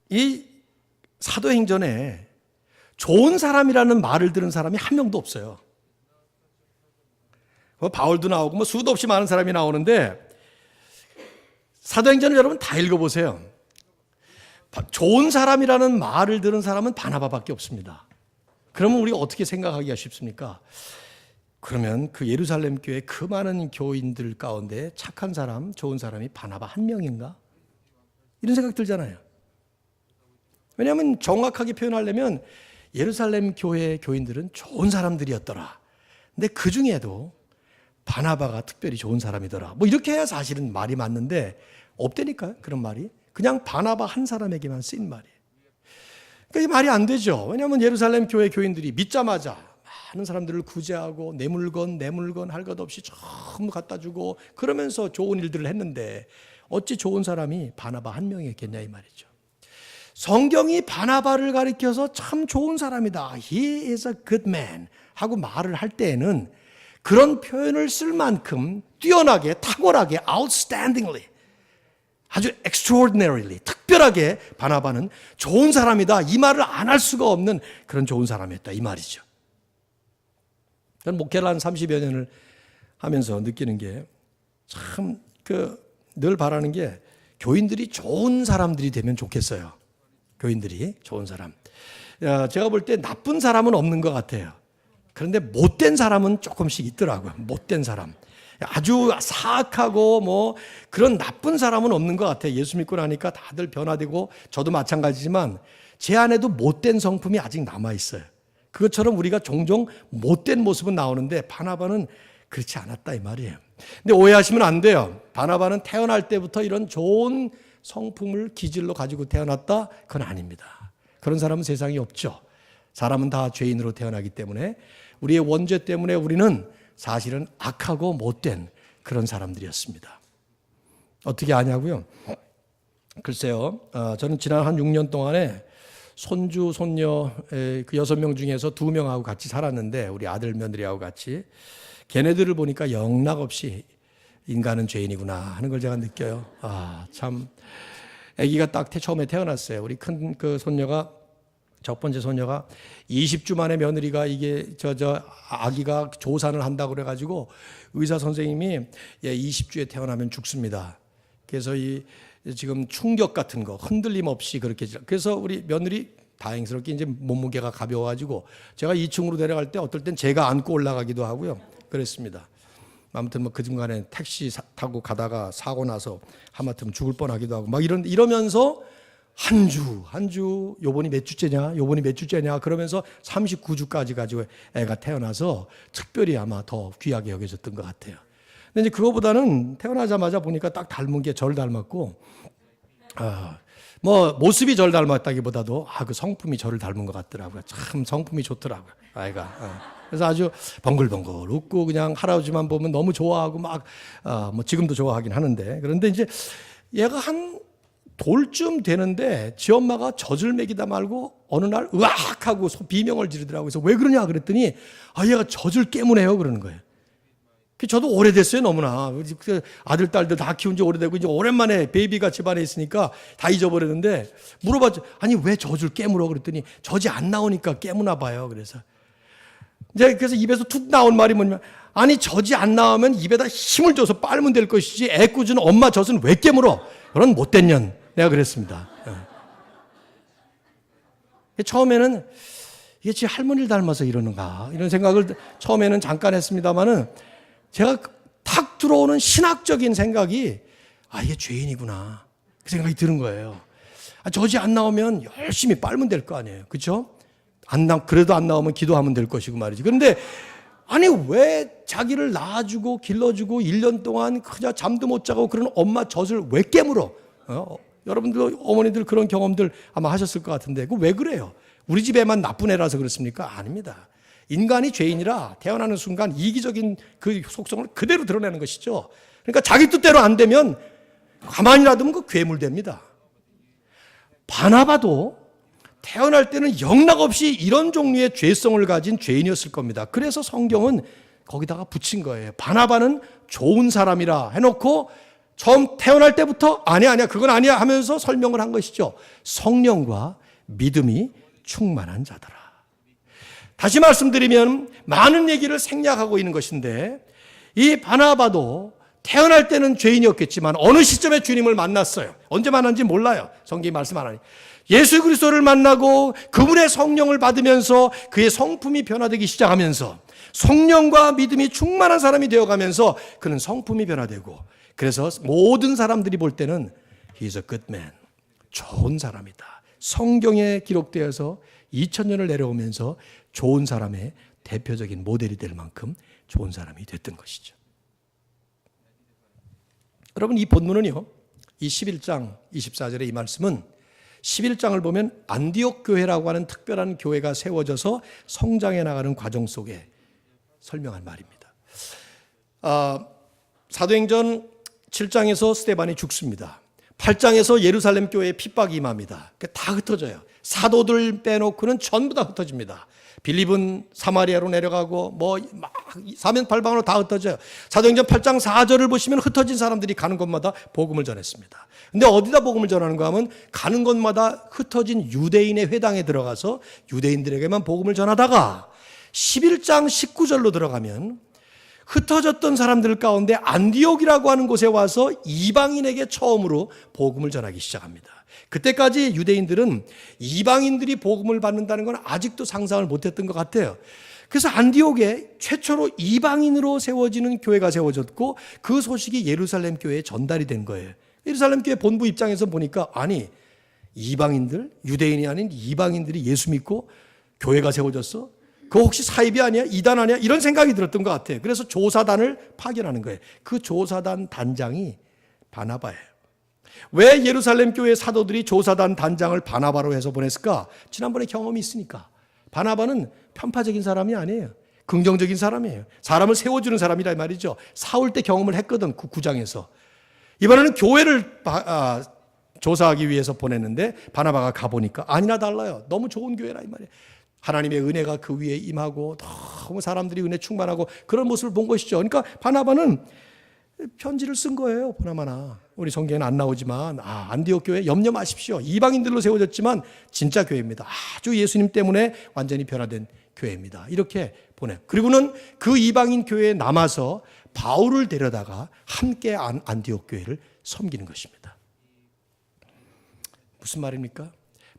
이 사도행전에 좋은 사람이라는 말을 들은 사람이 한 명도 없어요. 바울도 나오고 뭐 수도 없이 많은 사람이 나오는데, 사도행전을 여러분 다 읽어보세요. 좋은 사람이라는 말을 들은 사람은 바나바밖에 없습니다. 그러면 우리가 어떻게 생각하기가 쉽습니까? 그러면 그 예루살렘 교회 그 많은 교인들 가운데 착한 사람, 좋은 사람이 바나바 한 명인가? 이런 생각 들잖아요. 왜냐하면 정확하게 표현하려면 예루살렘 교회 교인들은 좋은 사람들이었더라. 근데 그 중에도 바나바가 특별히 좋은 사람이더라. 뭐 이렇게 해야 사실은 말이 맞는데 없다니까요. 그런 말이. 그냥 바나바 한 사람에게만 쓰인 말이에요. 그러니까 이 말이 안 되죠. 왜냐하면 예루살렘 교회 교인들이 믿자마자 많은 사람들을 구제하고 내 물건 할 것 없이 전부 갖다 주고 그러면서 좋은 일들을 했는데 어찌 좋은 사람이 바나바 한 명이었겠냐 이 말이죠. 성경이 바나바를 가리켜서 참 좋은 사람이다. He is a good man 하고 말을 할 때에는 그런 표현을 쓸 만큼 뛰어나게, 탁월하게, outstandingly, 아주 extraordinarily, 특별하게 바나바는 좋은 사람이다. 이 말을 안 할 수가 없는 그런 좋은 사람이었다 이 말이죠. 저는 목회를 한 30여 년을 하면서 느끼는 게 참 늘 바라는 게 교인들이 좋은 사람들이 되면 좋겠어요. 교인들이 좋은 사람. 제가 볼 때 나쁜 사람은 없는 것 같아요. 그런데 못된 사람은 조금씩 있더라고요. 못된 사람. 아주 사악하고 뭐 그런 나쁜 사람은 없는 것 같아요. 예수 믿고 나니까 다들 변화되고 저도 마찬가지지만 제 안에도 못된 성품이 아직 남아있어요. 그것처럼 우리가 종종 못된 모습은 나오는데 바나바는 그렇지 않았다 이 말이에요. 근데 오해하시면 안 돼요. 바나바는 태어날 때부터 이런 좋은 성품을 기질로 가지고 태어났다? 그건 아닙니다. 그런 사람은 세상에 없죠. 사람은 다 죄인으로 태어나기 때문에 우리의 원죄 때문에 우리는 사실은 악하고 못된 그런 사람들이었습니다. 어떻게 아냐고요? 글쎄요. 저는 지난 한 6년 동안에 손주, 손녀 그 6명 중에서 2명하고 같이 살았는데 우리 아들, 며느리하고 같이 걔네들을 보니까 영락없이 인간은 죄인이구나 하는 걸 제가 느껴요. 참 아기가 딱 처음에 태어났어요. 우리 큰 그 손녀가 첫 번째 손녀가 20주 만에 며느리가 이게 아기가 조산을 한다고 그래가지고 의사 선생님이 20주에 태어나면 죽습니다. 그래서 지금 충격 같은 거 흔들림 없이 그렇게 그래서 우리 며느리 다행스럽게 이제 몸무게가 가벼워가지고 제가 2층으로 내려갈 때 어떨 땐 제가 안고 올라가기도 하고요. 그랬습니다. 아무튼 뭐 그 중간에 택시 타고 가다가 사고 나서 하마터면 죽을 뻔하기도 하고 막 이러면서 한 주 요번이 몇 주째냐 그러면서 39주까지 가지고 애가 태어나서 특별히 아마 더 귀하게 여겨졌던 것 같아요. 근데 이제 그거보다는 태어나자마자 보니까 딱 닮은 게 저를 닮았고 뭐 모습이 저를 닮았다기보다도 그 성품이 저를 닮은 것 같더라고요. 참 성품이 좋더라고요. 아이가. 그래서 아주 벙글벙글 웃고 그냥 할아버지만 보면 너무 좋아하고 막 뭐 지금도 좋아하긴 하는데 그런데 이제 얘가 한 돌쯤 되는데 지 엄마가 젖을 먹이다 말고 어느 날 으악 하고 비명을 지르더라고요. 그래서 왜 그러냐 그랬더니 얘가 젖을 깨무네요 그러는 거예요. 저도 오래됐어요 너무나. 아들 딸들 다 키운 지 오래되고 이제 오랜만에 베이비가 집안에 있으니까 다 잊어버렸는데 물어봤죠. 아니 왜 젖을 깨물어 그랬더니 젖이 안 나오니까 깨무나 봐요. 그래서 입에서 툭 나온 말이 뭐냐면 아니 젖이 안 나오면 입에다 힘을 줘서 빨면 될 것이지 애꿎은 엄마 젖은 왜 깨물어? 그런 못된 년. 내가 그랬습니다. 처음에는 이게 지 할머니를 닮아서 이러는가 이런 생각을 처음에는 잠깐 했습니다마는 제가 탁 들어오는 신학적인 생각이 이게 죄인이구나 그 생각이 드는 거예요. 젖이 안 나오면 열심히 빨면 될 거 아니에요. 그렇죠? 그래도 안 나오면 기도하면 될 것이고 말이지. 그런데 아니 왜 자기를 낳아주고 길러주고 1년 동안 그냥 잠도 못 자고 그런 엄마 젖을 왜 깨물어? 여러분들 어머니들 그런 경험들 아마 하셨을 것 같은데 그거 왜 그래요? 우리 집에만 나쁜 애라서 그렇습니까? 아닙니다. 인간이 죄인이라 태어나는 순간 이기적인 그 속성을 그대로 드러내는 것이죠. 그러니까 자기 뜻대로 안 되면 가만히 놔두면 그 괴물됩니다. 바나바도 태어날 때는 영락없이 이런 종류의 죄성을 가진 죄인이었을 겁니다. 그래서 성경은 거기다가 붙인 거예요. 바나바는 좋은 사람이라 해놓고 처음 태어날 때부터 아니야 그건 아니야 하면서 설명을 한 것이죠. 성령과 믿음이 충만한 자더라. 다시 말씀드리면 많은 얘기를 생략하고 있는 것인데 이 바나바도 태어날 때는 죄인이었겠지만 어느 시점에 주님을 만났어요. 언제 만났는지 몰라요. 성경이 말씀 안 하니. 예수 그리스도를 만나고 그분의 성령을 받으면서 그의 성품이 변화되기 시작하면서 성령과 믿음이 충만한 사람이 되어가면서 그는 성품이 변화되고 그래서 모든 사람들이 볼 때는 He's a good man. 좋은 사람이다. 성경에 기록되어서 2000년을 내려오면서 좋은 사람의 대표적인 모델이 될 만큼 좋은 사람이 됐던 것이죠. 여러분 이 본문은요. 이 11장 24절의 이 말씀은 11장을 보면 안디옥 교회라고 하는 특별한 교회가 세워져서 성장해 나가는 과정 속에 설명한 말입니다. 사도행전 7장에서 스데반이 죽습니다. 8장에서 예루살렘 교회에 핍박이 임합니다. 다 흩어져요. 사도들 빼놓고는 전부 다 흩어집니다. 빌립은 사마리아로 내려가고 막 사면팔방으로 다 흩어져요. 사도행전 8장 4절을 보시면 흩어진 사람들이 가는 곳마다 복음을 전했습니다. 근데 어디다 복음을 전하는가 하면 가는 곳마다 흩어진 유대인의 회당에 들어가서 유대인들에게만 복음을 전하다가 11장 19절로 들어가면 흩어졌던 사람들 가운데 안디옥이라고 하는 곳에 와서 이방인에게 처음으로 복음을 전하기 시작합니다. 그때까지 유대인들은 이방인들이 복음을 받는다는 건 아직도 상상을 못했던 것 같아요. 그래서 안디옥에 최초로 이방인으로 세워지는 교회가 세워졌고 그 소식이 예루살렘 교회에 전달이 된 거예요. 예루살렘 교회 본부 입장에서 보니까 아니 이방인들, 유대인이 아닌 이방인들이 예수 믿고 교회가 세워졌어? 그거 혹시 사입이 아니야? 이단 아니야? 이런 생각이 들었던 것 같아요. 그래서 조사단을 파견하는 거예요. 그 조사단 단장이 바나바예요. 왜 예루살렘 교회 사도들이 조사단 단장을 바나바로 해서 보냈을까? 지난번에 경험이 있으니까. 바나바는 편파적인 사람이 아니에요. 긍정적인 사람이에요. 사람을 세워주는 사람이라 말이죠. 사울 때 경험을 했거든, 그 구장에서. 이번에는 교회를 조사하기 위해서 보냈는데 바나바가 가보니까 아니나 달라요. 너무 좋은 교회라 이 말이에요. 하나님의 은혜가 그 위에 임하고 너무 사람들이 은혜 충만하고 그런 모습을 본 것이죠. 그러니까 바나바는 편지를 쓴 거예요. 보나마나 우리 성경에는 안 나오지만 안디옥 교회 염려 마십시오. 이방인들로 세워졌지만 진짜 교회입니다. 아주 예수님 때문에 완전히 변화된 교회입니다. 이렇게 보내. 그리고는 그 이방인 교회에 남아서 바울을 데려다가 함께 안디옥 교회를 섬기는 것입니다. 무슨 말입니까?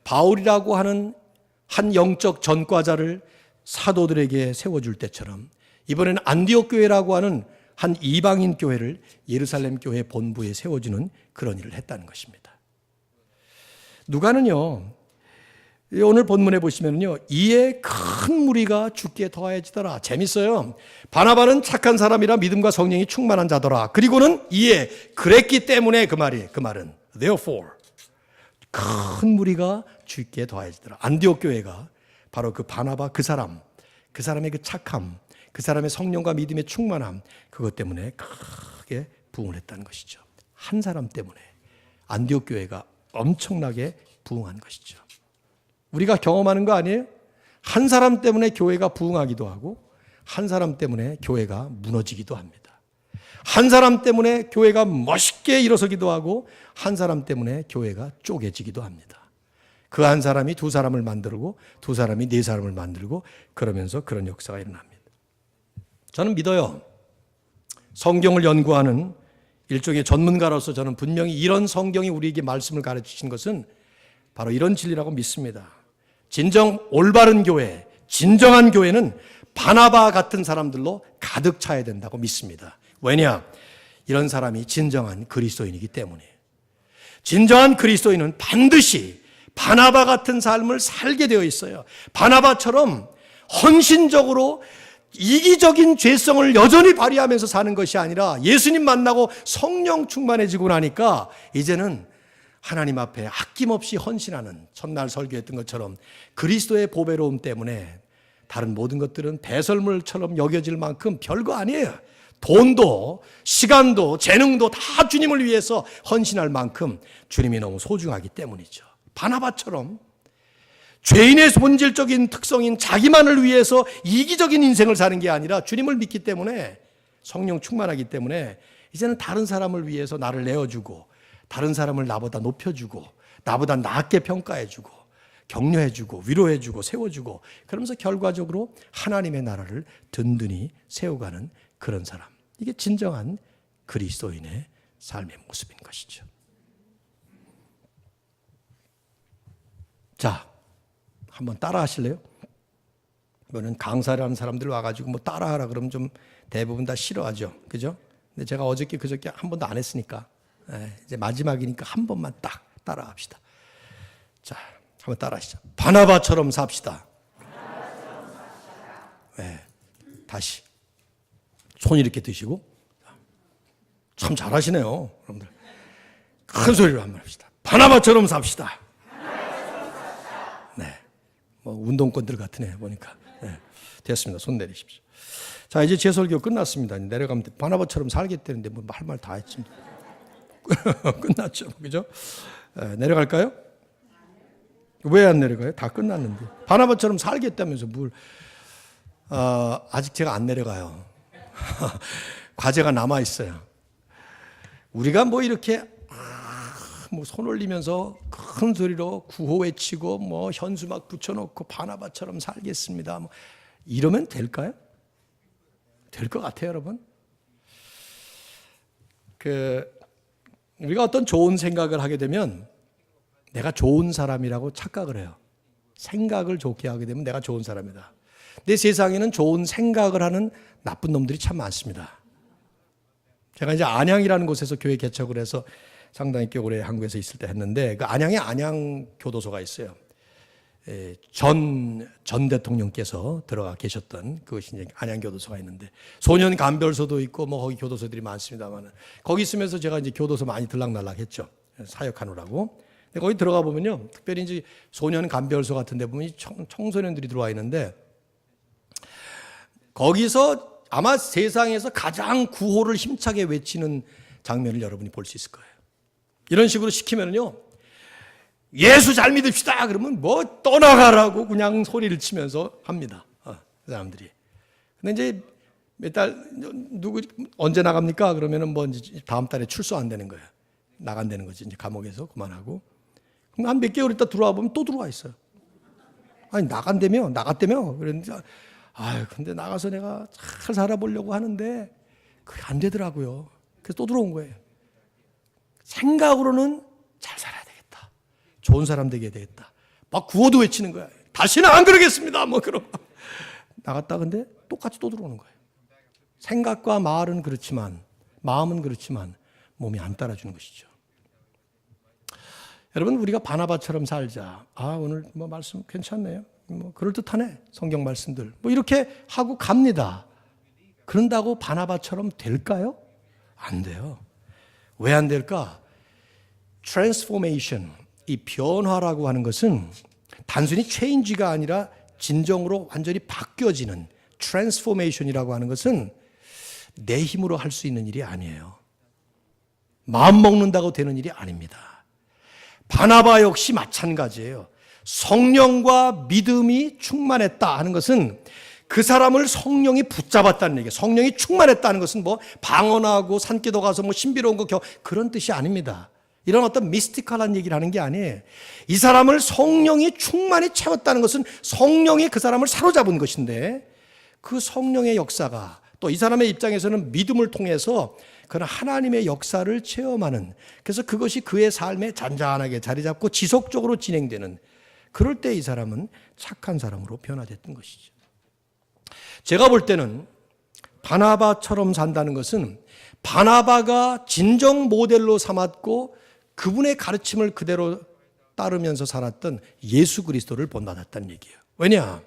바울이라고 하는 한 영적 전과자를 사도들에게 세워줄 때처럼 이번에는 안디옥 교회라고 하는 한 이방인 교회를 예루살렘 교회 본부에 세워주는 그런 일을 했다는 것입니다. 누가는요, 오늘 본문에 보시면요, 이에 큰 무리가 주께 더하여지더라. 재밌어요. 바나바는 착한 사람이라 믿음과 성령이 충만한 자더라. 그리고는 이에 그랬기 때문에 그 말은 therefore 큰 무리가 주께 더하여지더라. 안디옥 교회가 바로 그 바나바 그 사람의 그 착함, 그 사람의 성령과 믿음의 충만함, 그것 때문에 크게 부흥을 했다는 것이죠. 한 사람 때문에 안디옥 교회가 엄청나게 부흥한 것이죠. 우리가 경험하는 거 아니에요? 한 사람 때문에 교회가 부흥하기도 하고 한 사람 때문에 교회가 무너지기도 합니다. 한 사람 때문에 교회가 멋있게 일어서기도 하고 한 사람 때문에 교회가 쪼개지기도 합니다. 그 한 사람이 두 사람을 만들고 두 사람이 네 사람을 만들고 그러면서 그런 역사가 일어납니다. 저는 믿어요. 성경을 연구하는 일종의 전문가로서 저는 분명히 이런 성경이 우리에게 말씀을 가르치신 것은 바로 이런 진리라고 믿습니다. 진정 올바른 교회, 진정한 교회는 바나바 같은 사람들로 가득 차야 된다고 믿습니다. 왜냐? 이런 사람이 진정한 그리스도인이기 때문에. 진정한 그리스도인은 반드시 바나바 같은 삶을 살게 되어 있어요. 바나바처럼 헌신적으로 이기적인 죄성을 여전히 발휘하면서 사는 것이 아니라 예수님 만나고 성령 충만해지고 나니까 이제는 하나님 앞에 아낌없이 헌신하는, 첫날 설교했던 것처럼 그리스도의 보배로움 때문에 다른 모든 것들은 배설물처럼 여겨질 만큼 별거 아니에요. 돈도 시간도 재능도 다 주님을 위해서 헌신할 만큼 주님이 너무 소중하기 때문이죠. 바나바처럼 죄인의 본질적인 특성인 자기만을 위해서 이기적인 인생을 사는 게 아니라 주님을 믿기 때문에, 성령 충만하기 때문에 이제는 다른 사람을 위해서 나를 내어주고 다른 사람을 나보다 높여주고 나보다 낮게 평가해주고 격려해주고 위로해주고 세워주고, 그러면서 결과적으로 하나님의 나라를 든든히 세워가는 그런 사람, 이게 진정한 그리스도인의 삶의 모습인 것이죠. 자, 한번 따라 하실래요? 이거는 강사를 하는 사람들 와가지고 뭐 따라하라 그러면 좀 대부분 다 싫어하죠. 그죠? 근데 제가 어저께 그저께 한 번도 안 했으니까 이제 마지막이니까 한 번만 딱 따라 합시다. 자, 한번 따라 하시죠. 바나바처럼 삽시다. 네, 다시 손 이렇게 드시고, 참 잘하시네요, 여러분들. 큰 소리로 한번 합시다. 바나바처럼 삽시다. 네, 뭐 운동권들 같으네 보니까. 네, 됐습니다. 손 내리십시오. 자, 이제 제 설교 끝났습니다. 내려가면 바나바처럼 살겠다는데 뭐 할 말 다 했지. 끝났죠, 그죠? 네, 내려갈까요? 왜 안 내려가요? 다 끝났는데. 바나바처럼 살겠다면서 뭘? 아직 제가 안 내려가요. 과제가 남아 있어요. 우리가 뭐 이렇게 뭐 손 올리면서 큰 소리로 구호 외치고 뭐 현수막 붙여놓고 바나바처럼 살겠습니다, 뭐 이러면 될까요? 될 것 같아요, 여러분? 우리가 어떤 좋은 생각을 하게 되면 내가 좋은 사람이라고 착각을 해요. 생각을 좋게 하게 되면 내가 좋은 사람이다. 내 세상에는 좋은 생각을 하는 나쁜 놈들이 참 많습니다. 제가 이제 안양이라는 곳에서 교회 개척을 해서 상당히 꽤 오래 한국에서 있을 때 했는데, 그 안양에 안양 교도소가 있어요. 전 대통령께서 들어가 계셨던 그것이 이제 안양 교도소가 있는데, 소년 감별소도 있고 뭐 거기 교도소들이 많습니다만, 거기 있으면서 제가 이제 교도소 많이 들락날락했죠. 사역하느라고. 근데 거기 들어가 보면요, 특별히 이제 소년 감별소 같은 데 보면 청소년들이 들어와 있는데, 거기서 아마 세상에서 가장 구호를 힘차게 외치는 장면을 여러분이 볼 수 있을 거예요. 이런 식으로 시키면요, 예수 잘 믿읍시다 그러면 뭐 떠나가라고 그냥 소리를 치면서 합니다. 그 사람들이. 근데 이제 몇 달 언제 나갑니까? 그러면은 뭐 이제 다음 달에 출소 안 되는 거예요. 나간다는 거지. 이제 감옥에서 그만하고. 그럼 한 몇 개월 있다 들어와 보면 또 들어와 있어요. 아니 나갔다며. 그랬는데 근데 나가서 내가 잘 살아보려고 하는데 그게 안 되더라고요. 그래서 또 들어온 거예요. 생각으로는 잘 살아야 되겠다. 좋은 사람 되게 되겠다. 막 구호도 외치는 거야. 다시는 안 그러겠습니다. 뭐 그런. 나갔다 근데 똑같이 또 들어오는 거예요. 생각과 마음은 그렇지만 몸이 안 따라주는 것이죠. 여러분, 우리가 바나바처럼 살자. 오늘 뭐 말씀 괜찮네요. 뭐 그럴듯하네. 성경 말씀들. 뭐 이렇게 하고 갑니다. 그런다고 바나바처럼 될까요? 안 돼요. 왜 안 될까? 트랜스포메이션, 이 변화라고 하는 것은 단순히 체인지가 아니라 진정으로 완전히 바뀌어지는 트랜스포메이션이라고 하는 것은 내 힘으로 할 수 있는 일이 아니에요. 마음 먹는다고 되는 일이 아닙니다. 바나바 역시 마찬가지예요. 성령과 믿음이 충만했다 하는 것은 그 사람을 성령이 붙잡았다는 얘기예요. 성령이 충만했다는 것은 뭐 방언하고 산기도 가서 뭐 신비로운 거 그런 뜻이 아닙니다. 이런 어떤 미스티컬한 얘기를 하는 게 아니에요. 이 사람을 성령이 충만히 채웠다는 것은 성령이 그 사람을 사로잡은 것인데, 그 성령의 역사가 또 이 사람의 입장에서는 믿음을 통해서 그런 하나님의 역사를 체험하는, 그래서 그것이 그의 삶에 잔잔하게 자리 잡고 지속적으로 진행되는, 그럴 때 이 사람은 착한 사람으로 변화됐던 것이죠. 제가 볼 때는 바나바처럼 산다는 것은 바나바가 진정 모델로 삼았고 그분의 가르침을 그대로 따르면서 살았던 예수 그리스도를 본받았다는 얘기예요. 왜냐?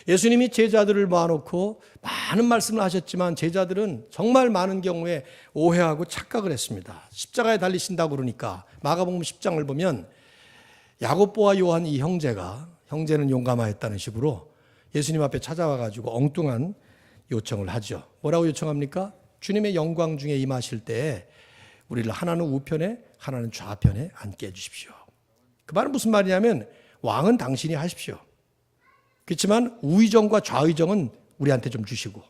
예수님이 제자들을 모아놓고 많은 말씀을 하셨지만 제자들은 정말 많은 경우에 오해하고 착각을 했습니다. 십자가에 달리신다고 그러니까 마가복음 10장을 보면 야고보와 요한 이 형제는 용감하였다는 식으로 예수님 앞에 찾아와가지고 엉뚱한 요청을 하죠. 뭐라고 요청합니까? 주님의 영광 중에 임하실 때 우리를 하나는 우편에 하나는 좌편에 앉게 해주십시오. 그 말은 무슨 말이냐면 왕은 당신이 하십시오. 그렇지만 우의정과 좌의정은 우리한테 좀 주시고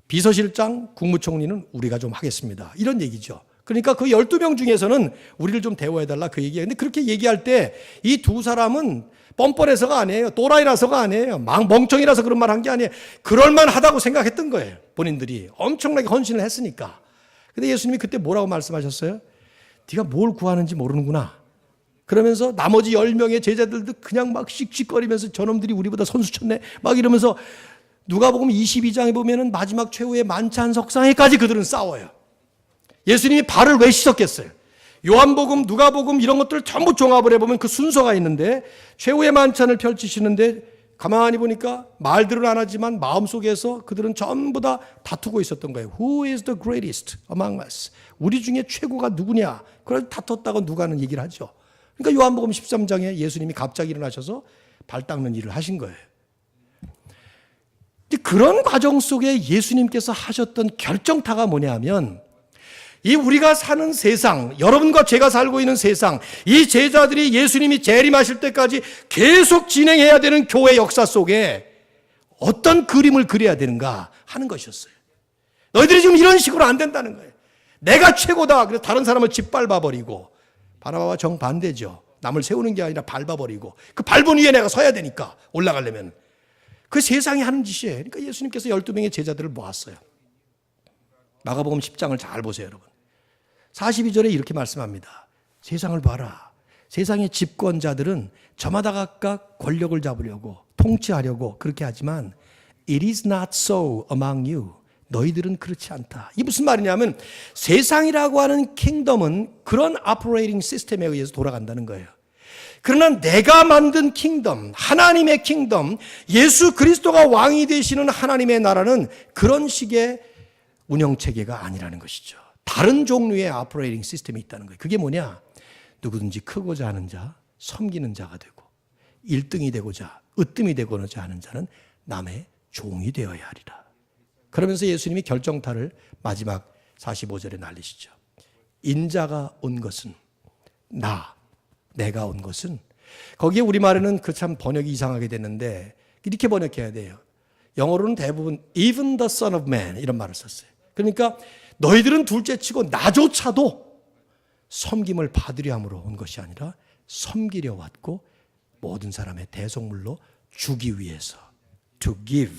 비서실장, 국무총리는 우리가 좀 하겠습니다. 이런 얘기죠. 그러니까 그 12명 중에서는 우리를 좀 대우해달라 그 얘기예요. 근데 그렇게 얘기할 때 이 두 사람은 뻔뻔해서가 아니에요. 또라이라서가 아니에요. 멍청이라서 그런 말 한 게 아니에요. 그럴만하다고 생각했던 거예요. 본인들이 엄청나게 헌신을 했으니까. 근데 예수님이 그때 뭐라고 말씀하셨어요? 네가 뭘 구하는지 모르는구나. 그러면서 나머지 10명의 제자들도 그냥 막 씩씩거리면서 저놈들이 우리보다 선수 쳤네 막 이러면서 누가복음 22장에 보면은 마지막 최후의 만찬 석상에까지 그들은 싸워요. 예수님이 발을 왜 씻었겠어요? 요한복음, 누가복음 이런 것들을 전부 종합을 해보면 그 순서가 있는데 최후의 만찬을 펼치시는데 가만히 보니까 말들은 안 하지만 마음속에서 그들은 전부 다 다투고 있었던 거예요. Who is the greatest among us? 우리 중에 최고가 누구냐? 그래서 다퉜다고 누가는 얘기를 하죠. 그러니까 요한복음 13장에 예수님이 갑자기 일어나셔서 발 닦는 일을 하신 거예요. 근데 그런 과정 속에 예수님께서 하셨던 결정타가 뭐냐면 이 우리가 사는 세상, 여러분과 제가 살고 있는 세상, 이 제자들이 예수님이 재림하실 때까지 계속 진행해야 되는 교회 역사 속에 어떤 그림을 그려야 되는가 하는 것이었어요. 너희들이 지금 이런 식으로 안 된다는 거예요. 내가 최고다. 그래서 다른 사람을 짓밟아버리고, 바나바와 정반대죠. 남을 세우는 게 아니라 밟아버리고, 그 밟은 위에 내가 서야 되니까 올라가려면. 그 세상이 하는 짓이에요. 그러니까 예수님께서 12명의 제자들을 모았어요. 마가복음 10장을 잘 보세요, 여러분. 42절에 이렇게 말씀합니다. 세상을 봐라. 세상의 집권자들은 저마다 각각 권력을 잡으려고 통치하려고 그렇게 하지만 It is not so among you. 너희들은 그렇지 않다. 이게 무슨 말이냐면 세상이라고 하는 킹덤은 그런 오퍼레이팅 시스템에 의해서 돌아간다는 거예요. 그러나 내가 만든 킹덤, 하나님의 킹덤, 예수 그리스도가 왕이 되시는 하나님의 나라는 그런 식의 운영체계가 아니라는 것이죠. 다른 종류의 오퍼레이팅 시스템이 있다는 거예요. 그게 뭐냐? 누구든지 크고자 하는 자, 섬기는 자가 되고 1등이 되고자 으뜸이 되고자 하는 자는 남의 종이 되어야 하리라. 그러면서 예수님이 결정타를 마지막 45절에 날리시죠. 인자가 온 것은 내가 온 것은, 거기에 우리말에는 그 참 번역이 이상하게 됐는데 이렇게 번역해야 돼요. 영어로는 대부분 even the son of man 이런 말을 썼어요. 그러니까 너희들은 둘째치고 나조차도 섬김을 받으려 함으로 온 것이 아니라 섬기려 왔고 모든 사람의 대속물로 주기 위해서 to give,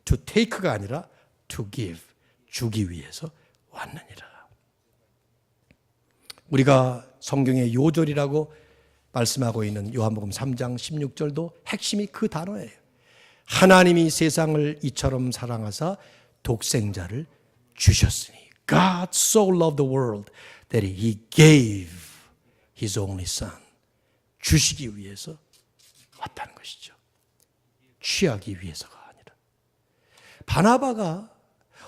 to take가 아니라 to give, 주기 위해서 왔느니라. 우리가 성경의 요절이라고 말씀하고 있는 요한복음 3장 16절도 핵심이 그 단어예요. 하나님이 세상을 이처럼 사랑하사 독생자를 주셨으니 God so loved the world that He gave His only Son. 주시기 위해서 왔다는 것이죠. 취하기 위해서가 아니라. 바나바가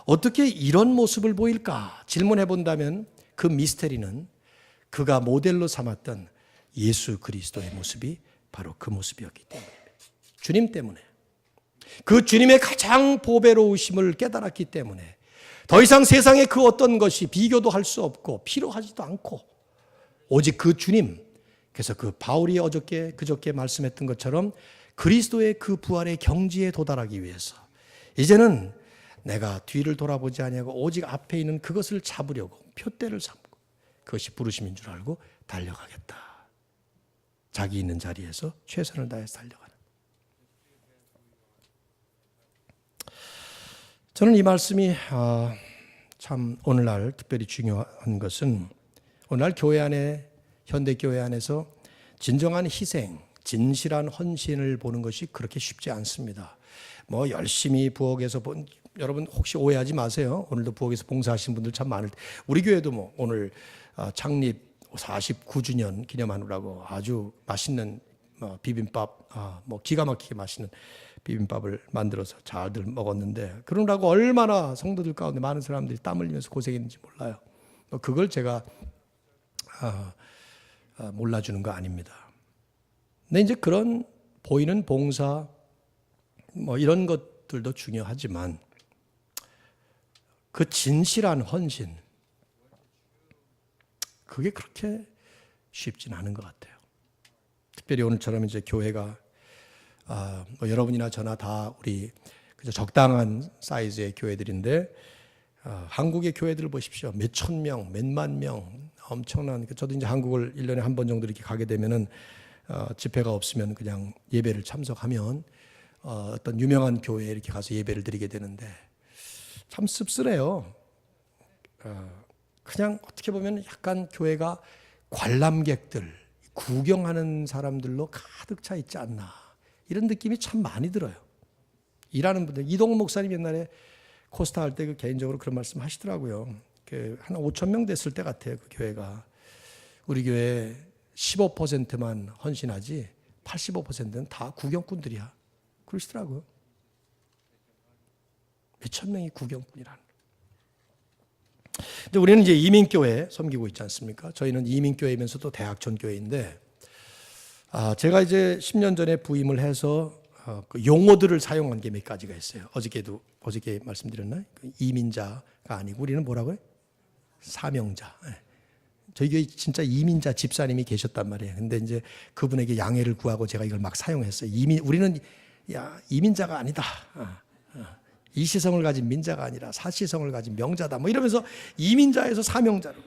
어떻게 이런 모습을 보일까 질문해 본다면 그 미스테리는 그가 모델로 삼았던 예수 그리스도의 모습이 바로 그 모습이었기 때문입니다. 주님 때문에. 그 주님의 가장 보배로우심을 깨달았기 때문에 더 이상 세상의 그 어떤 것이 비교도 할 수 없고 필요하지도 않고 오직 그 주님, 그래서 그 바울이 그저께 말씀했던 것처럼 그리스도의 그 부활의 경지에 도달하기 위해서 이제는 내가 뒤를 돌아보지 아니하고 오직 앞에 있는 그것을 잡으려고 표대를 삼고 그것이 부르심인 줄 알고 달려가겠다. 자기 있는 자리에서 최선을 다해서 달려가는. 저는 이 말씀이 참 오늘날 특별히 중요한 것은 오늘날 교회 안에 현대교회 안에서 진정한 희생, 진실한 헌신을 보는 것이 그렇게 쉽지 않습니다. 뭐 열심히 부엌에서 여러분 혹시 오해하지 마세요. 오늘도 부엌에서 봉사하시는 분들 참 많을 때 우리 교회도 뭐 오늘 창립 49주년 기념하느라고 아주 맛있는 비빔밥, 뭐 기가 막히게 맛있는 비빔밥을 만들어서 잘들 먹었는데 그러라고 얼마나 성도들 가운데 많은 사람들이 땀 흘리면서 고생했는지 몰라요. 그걸 제가 몰라주는 거 아닙니다. 근데 이제 그런 보이는 봉사 뭐 이런 것들도 중요하지만 그 진실한 헌신 그게 그렇게 쉽진 않은 것 같아요. 특별히 오늘처럼 이제 교회가 뭐 여러분이나 저나 다 우리 그저 적당한 사이즈의 교회들인데 한국의 교회들을 보십시오. 몇천 명, 몇만 명 엄청난. 저도 이제 한국을 1년에 한 번 정도 이렇게 가게 되면은 집회가 없으면 그냥 예배를 참석하면 어떤 유명한 교회에 이렇게 가서 예배를 드리게 되는데 참 씁쓸해요. 그냥 어떻게 보면 약간 교회가 관람객들, 구경하는 사람들로 가득 차 있지 않나 이런 느낌이 참 많이 들어요. 일하는 분들, 이동훈 목사님 옛날에 코스타 할 때 개인적으로 그런 말씀 하시더라고요. 한 5천 명 됐을 때 같아요. 그 교회가. 우리 교회 15%만 헌신하지 85%는 다 구경꾼들이야. 그러시더라고요. 몇천 명이 구경꾼이라는. 근데 우리는 이제 이민교회 섬기고 있지 않습니까? 저희는 이민교회이면서도 대학전교회인데 제가 이제 10년 전에 부임을 해서 그 용어들을 사용한 게 몇 가지가 있어요. 어저께 말씀드렸나요? 이민자가 아니고 우리는 뭐라고요? 사명자. 저희 교회 진짜 이민자 집사님이 계셨단 말이에요. 근데 이제 그분에게 양해를 구하고 제가 이걸 막 사용했어요. 우리는 이민자가 아니다. 이시성을 가진 민자가 아니라 사시성을 가진 명자다. 뭐 이러면서 이민자에서 사명자로.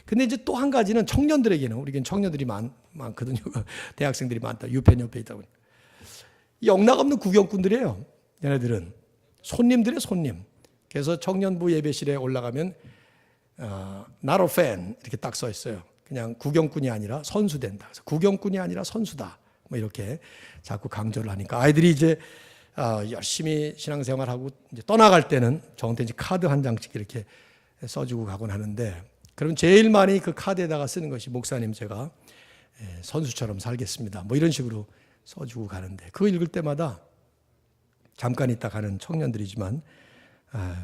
근데 이제 또 한 가지는 청년들에게는 우리는 청년들이 많거든요. 대학생들이 많다. 유펜 옆에 있다 보니까. 영락없는 구경꾼들이에요. 얘네들은 손님들의 손님. 그래서 청년부 예배실에 올라가면 not a fan 이렇게 딱 써 있어요. 그냥 구경꾼이 아니라 선수 된다. 그래서 구경꾼이 아니라 선수다. 뭐 이렇게 자꾸 강조를 하니까 아이들이 이제 열심히 신앙생활하고 이제 떠나갈 때는 저한테 이제 카드 한 장씩 이렇게 써주고 가곤 하는데, 그럼 제일 많이 그 카드에다가 쓰는 것이 목사님 제가 선수처럼 살겠습니다. 뭐 이런 식으로 써주고 가는데, 그거 읽을 때마다 잠깐 있다 가는 청년들이지만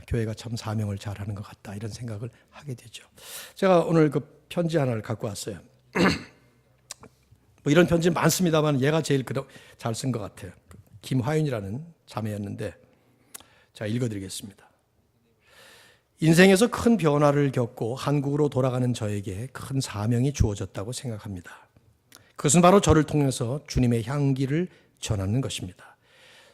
교회가 참 사명을 잘하는 것 같다 이런 생각을 하게 되죠. 제가 오늘 그 편지 하나를 갖고 왔어요. 뭐 이런 편지 많습니다만 얘가 제일 잘 쓴 것 같아요. 김화윤이라는 자매였는데 제가 읽어드리겠습니다. 인생에서 큰 변화를 겪고 한국으로 돌아가는 저에게 큰 사명이 주어졌다고 생각합니다. 그것은 바로 저를 통해서 주님의 향기를 전하는 것입니다.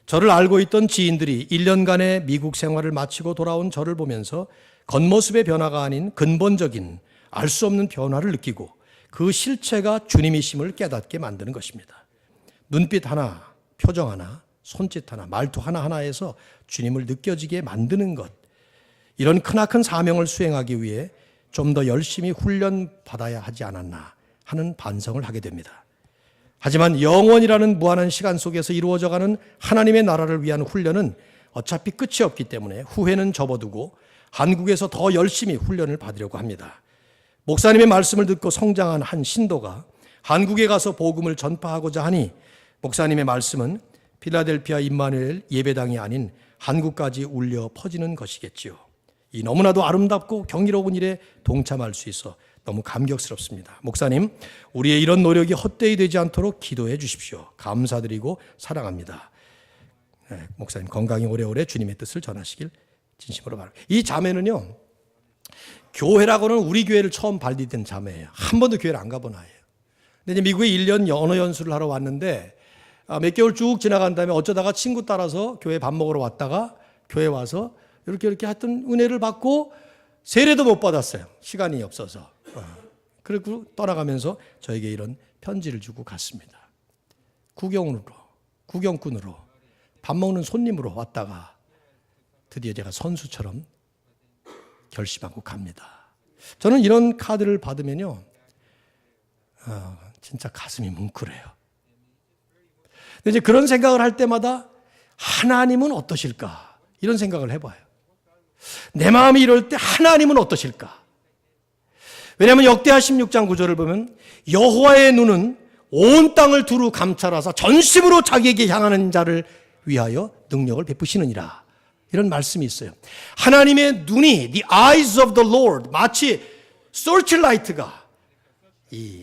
저를 알고 있던 지인들이 1년간의 미국 생활을 마치고 돌아온 저를 보면서 겉모습의 변화가 아닌 근본적인 알 수 없는 변화를 느끼고 그 실체가 주님이심을 깨닫게 만드는 것입니다. 눈빛 하나, 표정 하나, 손짓 하나, 말투 하나하나에서 주님을 느껴지게 만드는 것, 이런 크나큰 사명을 수행하기 위해 좀 더 열심히 훈련받아야 하지 않았나 하는 반성을 하게 됩니다. 하지만 영원이라는 무한한 시간 속에서 이루어져가는 하나님의 나라를 위한 훈련은 어차피 끝이 없기 때문에 후회는 접어두고 한국에서 더 열심히 훈련을 받으려고 합니다. 목사님의 말씀을 듣고 성장한 한 신도가 한국에 가서 복음을 전파하고자 하니 목사님의 말씀은 필라델피아 임마누엘 예배당이 아닌 한국까지 울려 퍼지는 것이겠지요. 이 너무나도 아름답고 경이로운 일에 동참할 수 있어 너무 감격스럽습니다. 목사님, 우리의 이런 노력이 헛되이 되지 않도록 기도해 주십시오. 감사드리고 사랑합니다. 목사님 건강히 오래오래 주님의 뜻을 전하시길 진심으로 바랍니다. 이 자매는요, 교회라고는 우리 교회를 처음 발디딘 자매예요. 한 번도 교회를 안 가본 아이예요. 근데 이제 미국에 1년 언어 연수를 하러 왔는데 몇 개월 쭉 지나간 다음에 어쩌다가 친구 따라서 교회 밥 먹으러 왔다가 교회 와서 이렇게 하여튼 은혜를 받고 세례도 못 받았어요. 시간이 없어서. 그리고 떠나가면서 저에게 이런 편지를 주고 갔습니다. 구경꾼으로 밥 먹는 손님으로 왔다가 드디어 제가 선수처럼 결심하고 갑니다. 저는 이런 카드를 받으면요, 진짜 가슴이 뭉클해요. 근데 이제 그런 생각을 할 때마다 하나님은 어떠실까? 이런 생각을 해봐요. 내 마음이 이럴 때 하나님은 어떠실까? 왜냐하면 역대하 16장 9절을 보면 여호와의 눈은 온 땅을 두루 감찰하사 전심으로 자기에게 향하는 자를 위하여 능력을 베푸시느니라. 이런 말씀이 있어요. 하나님의 눈이 the eyes of the Lord, 마치 서치라이트가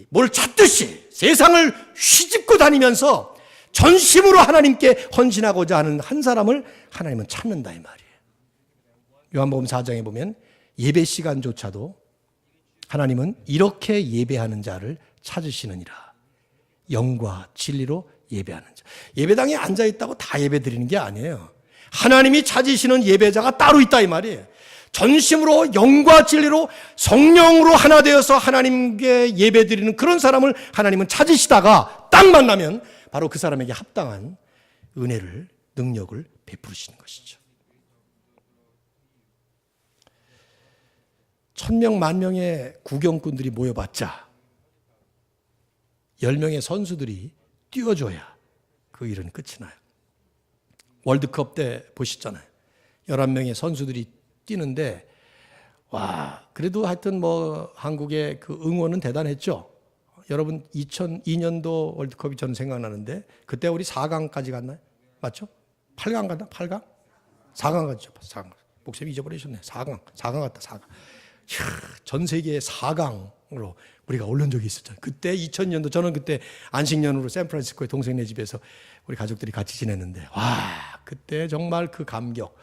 뭘 찾듯이 세상을 휘집고 다니면서 전심으로 하나님께 헌신하고자 하는 한 사람을 하나님은 찾는다 이 말이에요. 요한복음 4장에 보면 예배 시간조차도 하나님은 이렇게 예배하는 자를 찾으시느니라. 영과 진리로 예배하는 자. 예배당에 앉아있다고 다 예배 드리는 게 아니에요. 하나님이 찾으시는 예배자가 따로 있다 이 말이에요. 전심으로 영과 진리로 성령으로 하나 되어서 하나님께 예배 드리는 그런 사람을 하나님은 찾으시다가 딱 만나면 바로 그 사람에게 합당한 은혜를, 능력을 베푸시는 것이죠. 1000명, 10,000명의 구경꾼들이 모여봤자 10명의 선수들이 뛰어줘야 그 일은 끝이 나요. 월드컵 때 보셨잖아요. 11명의 선수들이 뛰는데, 와, 그래도 하여튼 뭐 한국의 그 응원은 대단했죠. 여러분 2002년도 월드컵이 저는 생각나는데 그때 우리 4강까지 갔나요? 맞죠? 8강 갔나? 8강? 4강 갔죠. 4강. 목사님 잊어버리셨네. 4강 갔다 4강. 전 세계 4강으로 우리가 오른 적이 있었잖아요. 그때 2000년도 저는 그때 안식년으로 샌프란시스코의 동생네 집에서 우리 가족들이 같이 지냈는데, 와, 그때 정말 그 감격.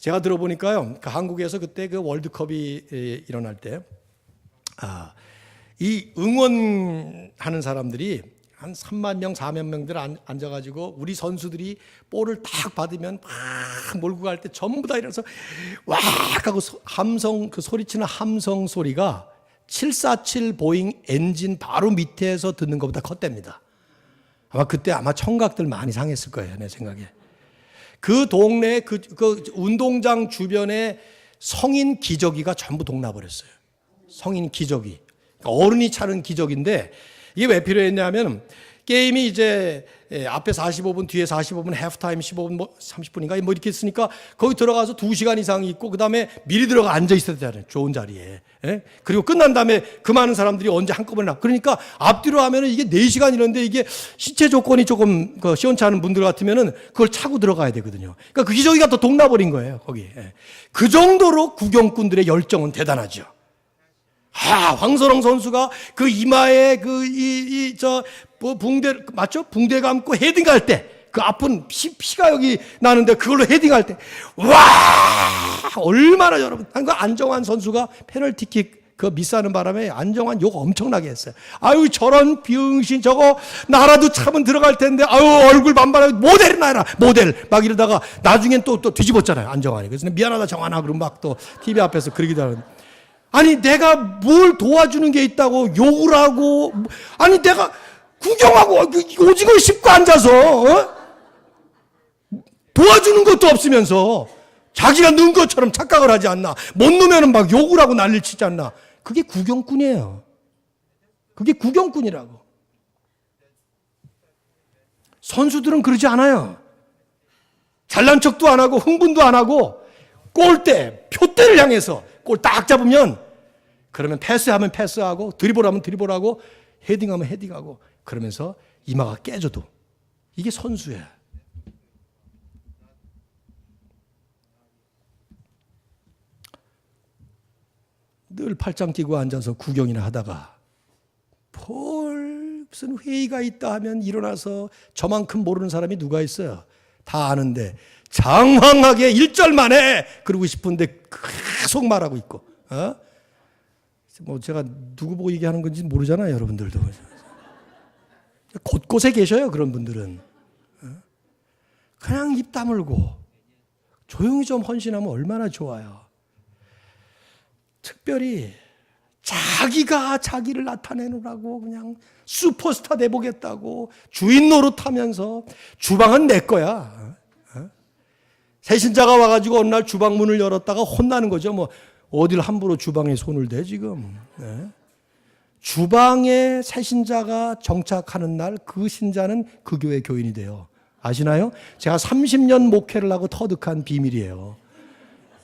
제가 들어보니까요, 그 한국에서 그때 그 월드컵이 일어날 때, 이 응원하는 사람들이 한 3만 명, 4만 명들 앉아가지고 우리 선수들이 볼을 딱 받으면 막 몰고 갈 때 전부 다 일어나서 와 하고 함성, 그 소리치는 함성 소리가 747 보잉 엔진 바로 밑에서 듣는 것보다 컸답니다. 아마 그때 청각들 많이 상했을 거예요, 내 생각에. 그 동네 그 운동장 주변에 성인 기저귀가 전부 동나버렸어요. 성인 기저귀. 그러니까 어른이 차는 기저귀인데 이게 왜 필요했냐면 게임이 이제 앞에 45분, 뒤에 45분, 하프타임 15분, 뭐 30분인가 뭐 이렇게 있으니까 거기 들어가서 2시간 이상 있고 그다음에 미리 들어가 앉아 있어야 되잖아요. 좋은 자리에. 그리고 끝난 다음에 그 많은 사람들이 언제 한꺼번에 그러니까 앞뒤로 하면은 이게 4시간 이런데 이게 시체 조건이 조금 시원치 않은 분들 같으면은 그걸 차고 들어가야 되거든요. 그러니까 그 기저귀가 또 동나버린 거예요, 거기. 그 정도로 구경꾼들의 열정은 대단하죠. 황선홍 선수가 그 이마에 붕대, 맞죠? 붕대 감고 헤딩할 때, 그 아픈 피가 여기 나는데 그걸로 헤딩할 때, 와! 얼마나 여러분, 그 안정환 선수가 페널티킥 그 미스하는 바람에 안정환 욕 엄청나게 했어요. 아유, 저런 병신 저거 나라도 참은 들어갈 텐데, 아유, 얼굴 반반하고 모델이나 해라, 모델. 막 이러다가 나중엔 또 뒤집었잖아요, 안정환이. 그래서 미안하다, 정환아. 그러면 막 또 TV 앞에서 그러기도 하는데. 아니 내가 뭘 도와주는 게 있다고 욕을 하고, 아니 내가 구경하고 오징어 씹고 앉아서 도와주는 것도 없으면서 자기가 넣은 것처럼 착각을 하지 않나. 못 넣으면 막 욕을 하고 난리를 치지 않나. 그게 구경꾼이에요. 그게 구경꾼이라고. 선수들은 그러지 않아요. 잘난 척도 안 하고 흥분도 안 하고 골대, 표대를 향해서 골 딱 잡으면 그러면 패스하면 패스하고 드리블하면 드리블하고 헤딩하면 헤딩하고 그러면서 이마가 깨져도 이게 선수야. 늘 팔짱 끼고 앉아서 구경이나 하다가 무슨 회의가 있다 하면 일어나서 저만큼 모르는 사람이 누가 있어요. 다 아는데 장황하게 1절 만에 그러고 싶은데 계속 말하고 있고. 뭐 제가 누구 보고 얘기하는 건지 모르잖아요, 여러분들도. 곳곳에 계셔요, 그런 분들은. 그냥 입 다물고 조용히 좀 헌신하면 얼마나 좋아요. 특별히 자기가 자기를 나타내느라고 그냥 슈퍼스타 돼보겠다고 주인 노릇하면서 주방은 내 거야. 새신자가 와가지고 어느 날 주방 문을 열었다가 혼나는 거죠. 뭐 어딜 함부로 주방에 손을 대 지금. 주방에 새신자가 정착하는 날 그 신자는 그 교회 교인이 돼요. 아시나요? 제가 30년 목회를 하고 터득한 비밀이에요.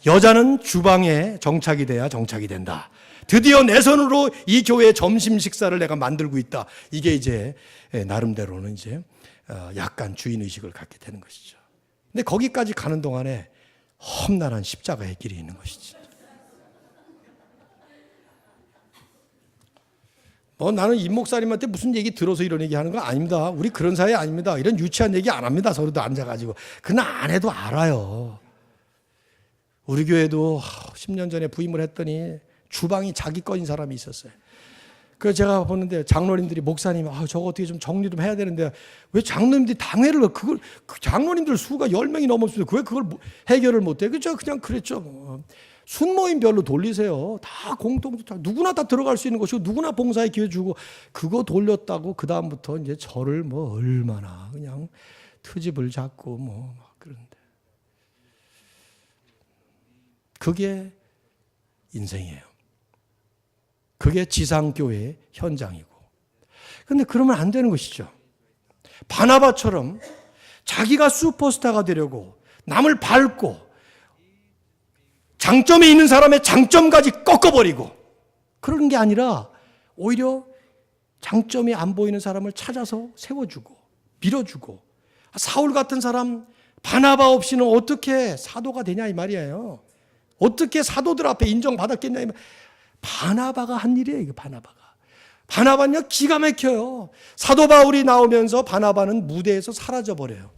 여자는 주방에 정착이 돼야 정착이 된다. 드디어 내 손으로 이 교회의 점심 식사를 내가 만들고 있다. 이게 이제 나름대로는 이제 약간 주인의식을 갖게 되는 것이죠. 근데 거기까지 가는 동안에 험난한 십자가의 길이 있는 것이지. 나는 임 목사님한테 무슨 얘기 들어서 이런 얘기 하는 거 아닙니다. 우리 그런 사이 아닙니다. 이런 유치한 얘기 안 합니다. 서로도 앉아가지고. 그건 안 해도 알아요. 우리 교회도 10년 전에 부임을 했더니 주방이 자기 거인 사람이 있었어요. 그래서 제가 보는데 장로님들이 목사님, 저거 어떻게 좀 정리 좀 해야 되는데 왜 장로님들이 당회를 장로님들 수가 10명이 넘었는데 왜 그걸 해결을 못해? 그냥 그랬죠. 순모임별로 돌리세요. 다 누구나 다 들어갈 수 있는 것이고 누구나 봉사의 기회 주고 그거 돌렸다고 그 다음부터 이제 저를 뭐 얼마나 그냥 트집을 잡고 뭐 그런데 그게 인생이에요. 그게 지상교회의 현장이고. 그런데 그러면 안 되는 것이죠. 바나바처럼 자기가 슈퍼스타가 되려고 남을 밟고 장점이 있는 사람의 장점까지 꺾어버리고 그런 게 아니라 오히려 장점이 안 보이는 사람을 찾아서 세워주고 밀어주고 사울 같은 사람 바나바 없이는 어떻게 사도가 되냐 이 말이에요. 어떻게 사도들 앞에 인정받았겠냐 이 말. 바나바가 한 일이에요. 이거 바나바는요 기가 막혀요. 사도 바울이 나오면서 바나바는 무대에서 사라져버려요.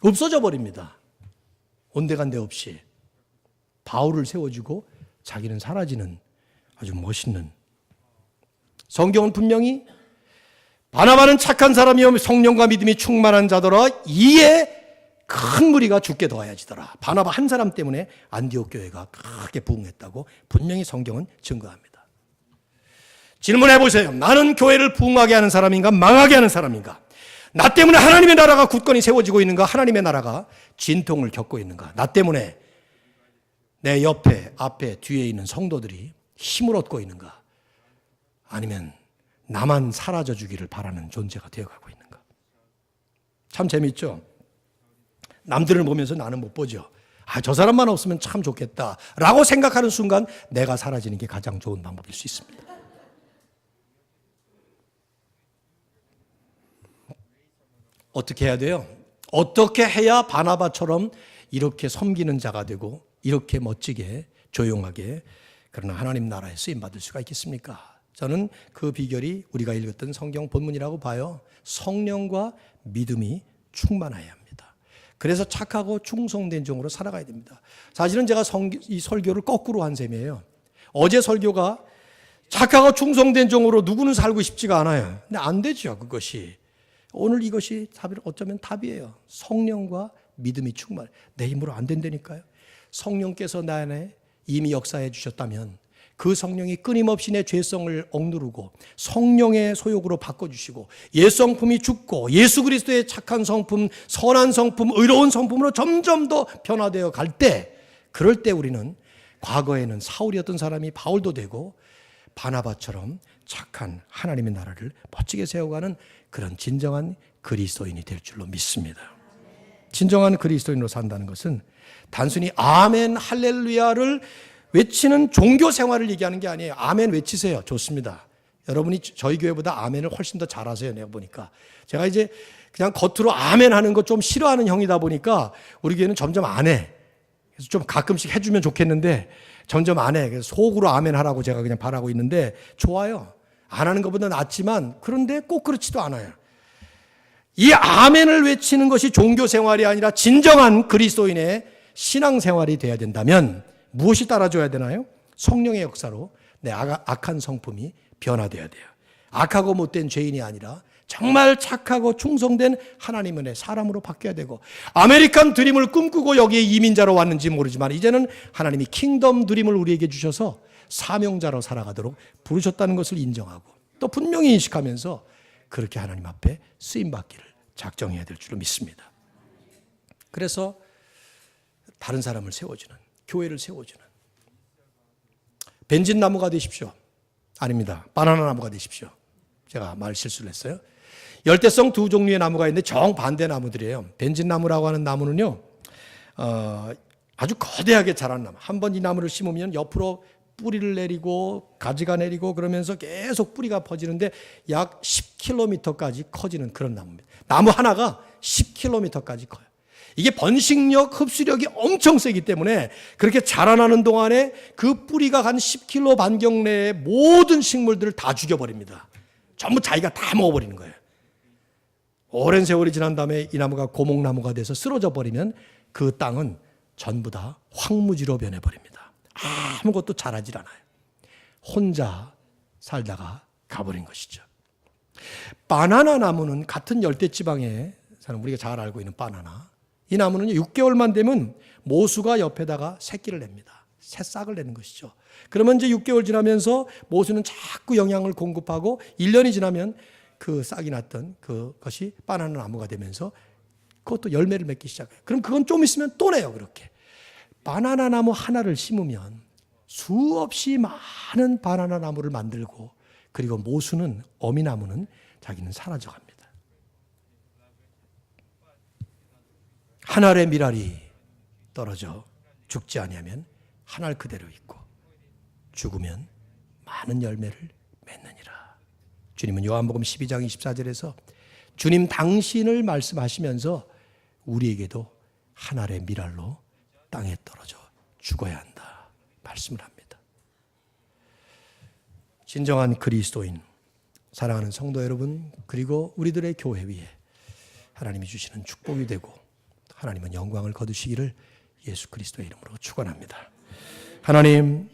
없어져 버립니다. 온데간데 없이 바울을 세워주고 자기는 사라지는 아주 멋있는. 성경은 분명히 바나바는 착한 사람이요 성령과 믿음이 충만한 자더라 이에 큰 무리가 죽게 더하여지더라. 바나바 한 사람 때문에 안디옥 교회가 크게 부흥했다고 분명히 성경은 증거합니다. 질문해 보세요. 나는 교회를 부흥하게 하는 사람인가 망하게 하는 사람인가? 나 때문에 하나님의 나라가 굳건히 세워지고 있는가? 하나님의 나라가 진통을 겪고 있는가? 나 때문에 내 옆에, 앞에, 뒤에 있는 성도들이 힘을 얻고 있는가? 아니면 나만 사라져 주기를 바라는 존재가 되어가고 있는가? 참 재미있죠? 남들을 보면서 나는 못 보죠. 저 사람만 없으면 참 좋겠다 라고 생각하는 순간 내가 사라지는 게 가장 좋은 방법일 수 있습니다. 어떻게 해야 돼요? 어떻게 해야 바나바처럼 이렇게 섬기는 자가 되고 이렇게 멋지게 조용하게 그러나 하나님 나라에 쓰임받을 수가 있겠습니까? 저는 그 비결이 우리가 읽었던 성경 본문이라고 봐요. 성령과 믿음이 충만해야 합니다. 그래서 착하고 충성된 종으로 살아가야 됩니다. 사실은 제가 이 설교를 거꾸로 한 셈이에요. 어제 설교가 착하고 충성된 종으로 누구는 살고 싶지가 않아요. 근데 안 되죠, 그것이. 오늘 이것이 어쩌면 답이에요. 성령과 믿음이 충만. 내 힘으로 안 된다니까요. 성령께서 나 안에 이미 역사해 주셨다면 그 성령이 끊임없이 내 죄성을 억누르고 성령의 소욕으로 바꿔주시고 옛 성품이 죽고 예수 그리스도의 착한 성품, 선한 성품, 의로운 성품으로 점점 더 변화되어 갈 때, 그럴 때 우리는 과거에는 사울이었던 사람이 바울도 되고 바나바처럼 착한 하나님의 나라를 멋지게 세워가는 그런 진정한 그리스도인이 될 줄로 믿습니다. 진정한 그리스도인으로 산다는 것은 단순히 아멘 할렐루야를 외치는 종교 생활을 얘기하는 게 아니에요. 아멘 외치세요. 좋습니다. 여러분이 저희 교회보다 아멘을 훨씬 더 잘하세요. 내가 보니까. 제가 이제 그냥 겉으로 아멘 하는 거 좀 싫어하는 형이다 보니까 우리 교회는 점점 안 해. 그래서 좀 가끔씩 해주면 좋겠는데 점점 안 해. 그래서 속으로 아멘 하라고 제가 그냥 바라고 있는데 좋아요. 안 하는 것보다 낫지만 그런데 꼭 그렇지도 않아요. 이 아멘을 외치는 것이 종교 생활이 아니라 진정한 그리스도인의 신앙 생활이 돼야 된다면 무엇이 따라줘야 되나요? 성령의 역사로 내 악한 성품이 변화돼야 돼요. 악하고 못된 죄인이 아니라 정말 착하고 충성된 하나님 은혜 사람으로 바뀌어야 되고, 아메리칸 드림을 꿈꾸고 여기에 이민자로 왔는지 모르지만 이제는 하나님이 킹덤 드림을 우리에게 주셔서 사명자로 살아가도록 부르셨다는 것을 인정하고 또 분명히 인식하면서 그렇게 하나님 앞에 쓰임받기를 작정해야 될 줄로 믿습니다. 그래서 다른 사람을 세워주는, 교회를 세워주는 벤진나무가 되십시오. 아닙니다. 바나나 나무가 되십시오. 제가 말 실수를 했어요. 열대성 두 종류의 나무가 있는데 정반대 나무들이에요. 벤진나무라고 하는 나무는요, 아주 거대하게 자라는 나무. 한번 이 나무를 심으면 옆으로 뿌리를 내리고 가지가 내리고 그러면서 계속 뿌리가 퍼지는데 약 10km까지 커지는 그런 나무입니다. 나무 하나가 10km까지 커요. 이게 번식력, 흡수력이 엄청 세기 때문에 그렇게 자라나는 동안에 그 뿌리가 한 10km 반경 내의 모든 식물들을 다 죽여버립니다. 전부 자기가 다 먹어버리는 거예요. 오랜 세월이 지난 다음에 이 나무가 고목나무가 돼서 쓰러져 버리면 그 땅은 전부 다 황무지로 변해버립니다. 아무것도 자라질 않아요. 혼자 살다가 가버린 것이죠. 바나나 나무는 같은 열대지방에 사는 우리가 잘 알고 있는 바나나, 이 나무는 6개월만 되면 모수가 옆에다가 새끼를 냅니다. 새싹을 내는 것이죠. 그러면 이제 6개월 지나면서 모수는 자꾸 영양을 공급하고 1년이 지나면 그 싹이 났던 그것이 바나나 나무가 되면서 그것도 열매를 맺기 시작해요. 그럼 그건 좀 있으면 또 내요. 그렇게 바나나 나무 하나를 심으면 수없이 많은 바나나 나무를 만들고, 그리고 모수는, 어미나무는 자기는 사라져갑니다. 한 알의 밀알이 떨어져 죽지 아니하면 한 알 그대로 있고 죽으면 많은 열매를 맺느니라. 주님은 요한복음 12장 24절에서 주님 당신을 말씀하시면서 우리에게도 한 알의 밀알로 땅에 떨어져 죽어야 한다 말씀을 합니다. 진정한 그리스도인, 사랑하는 성도 여러분, 그리고 우리들의 교회 위에 하나님이 주시는 축복이 되고 하나님은 영광을 거두시기를 예수 그리스도의 이름으로 축원합니다. 하나님,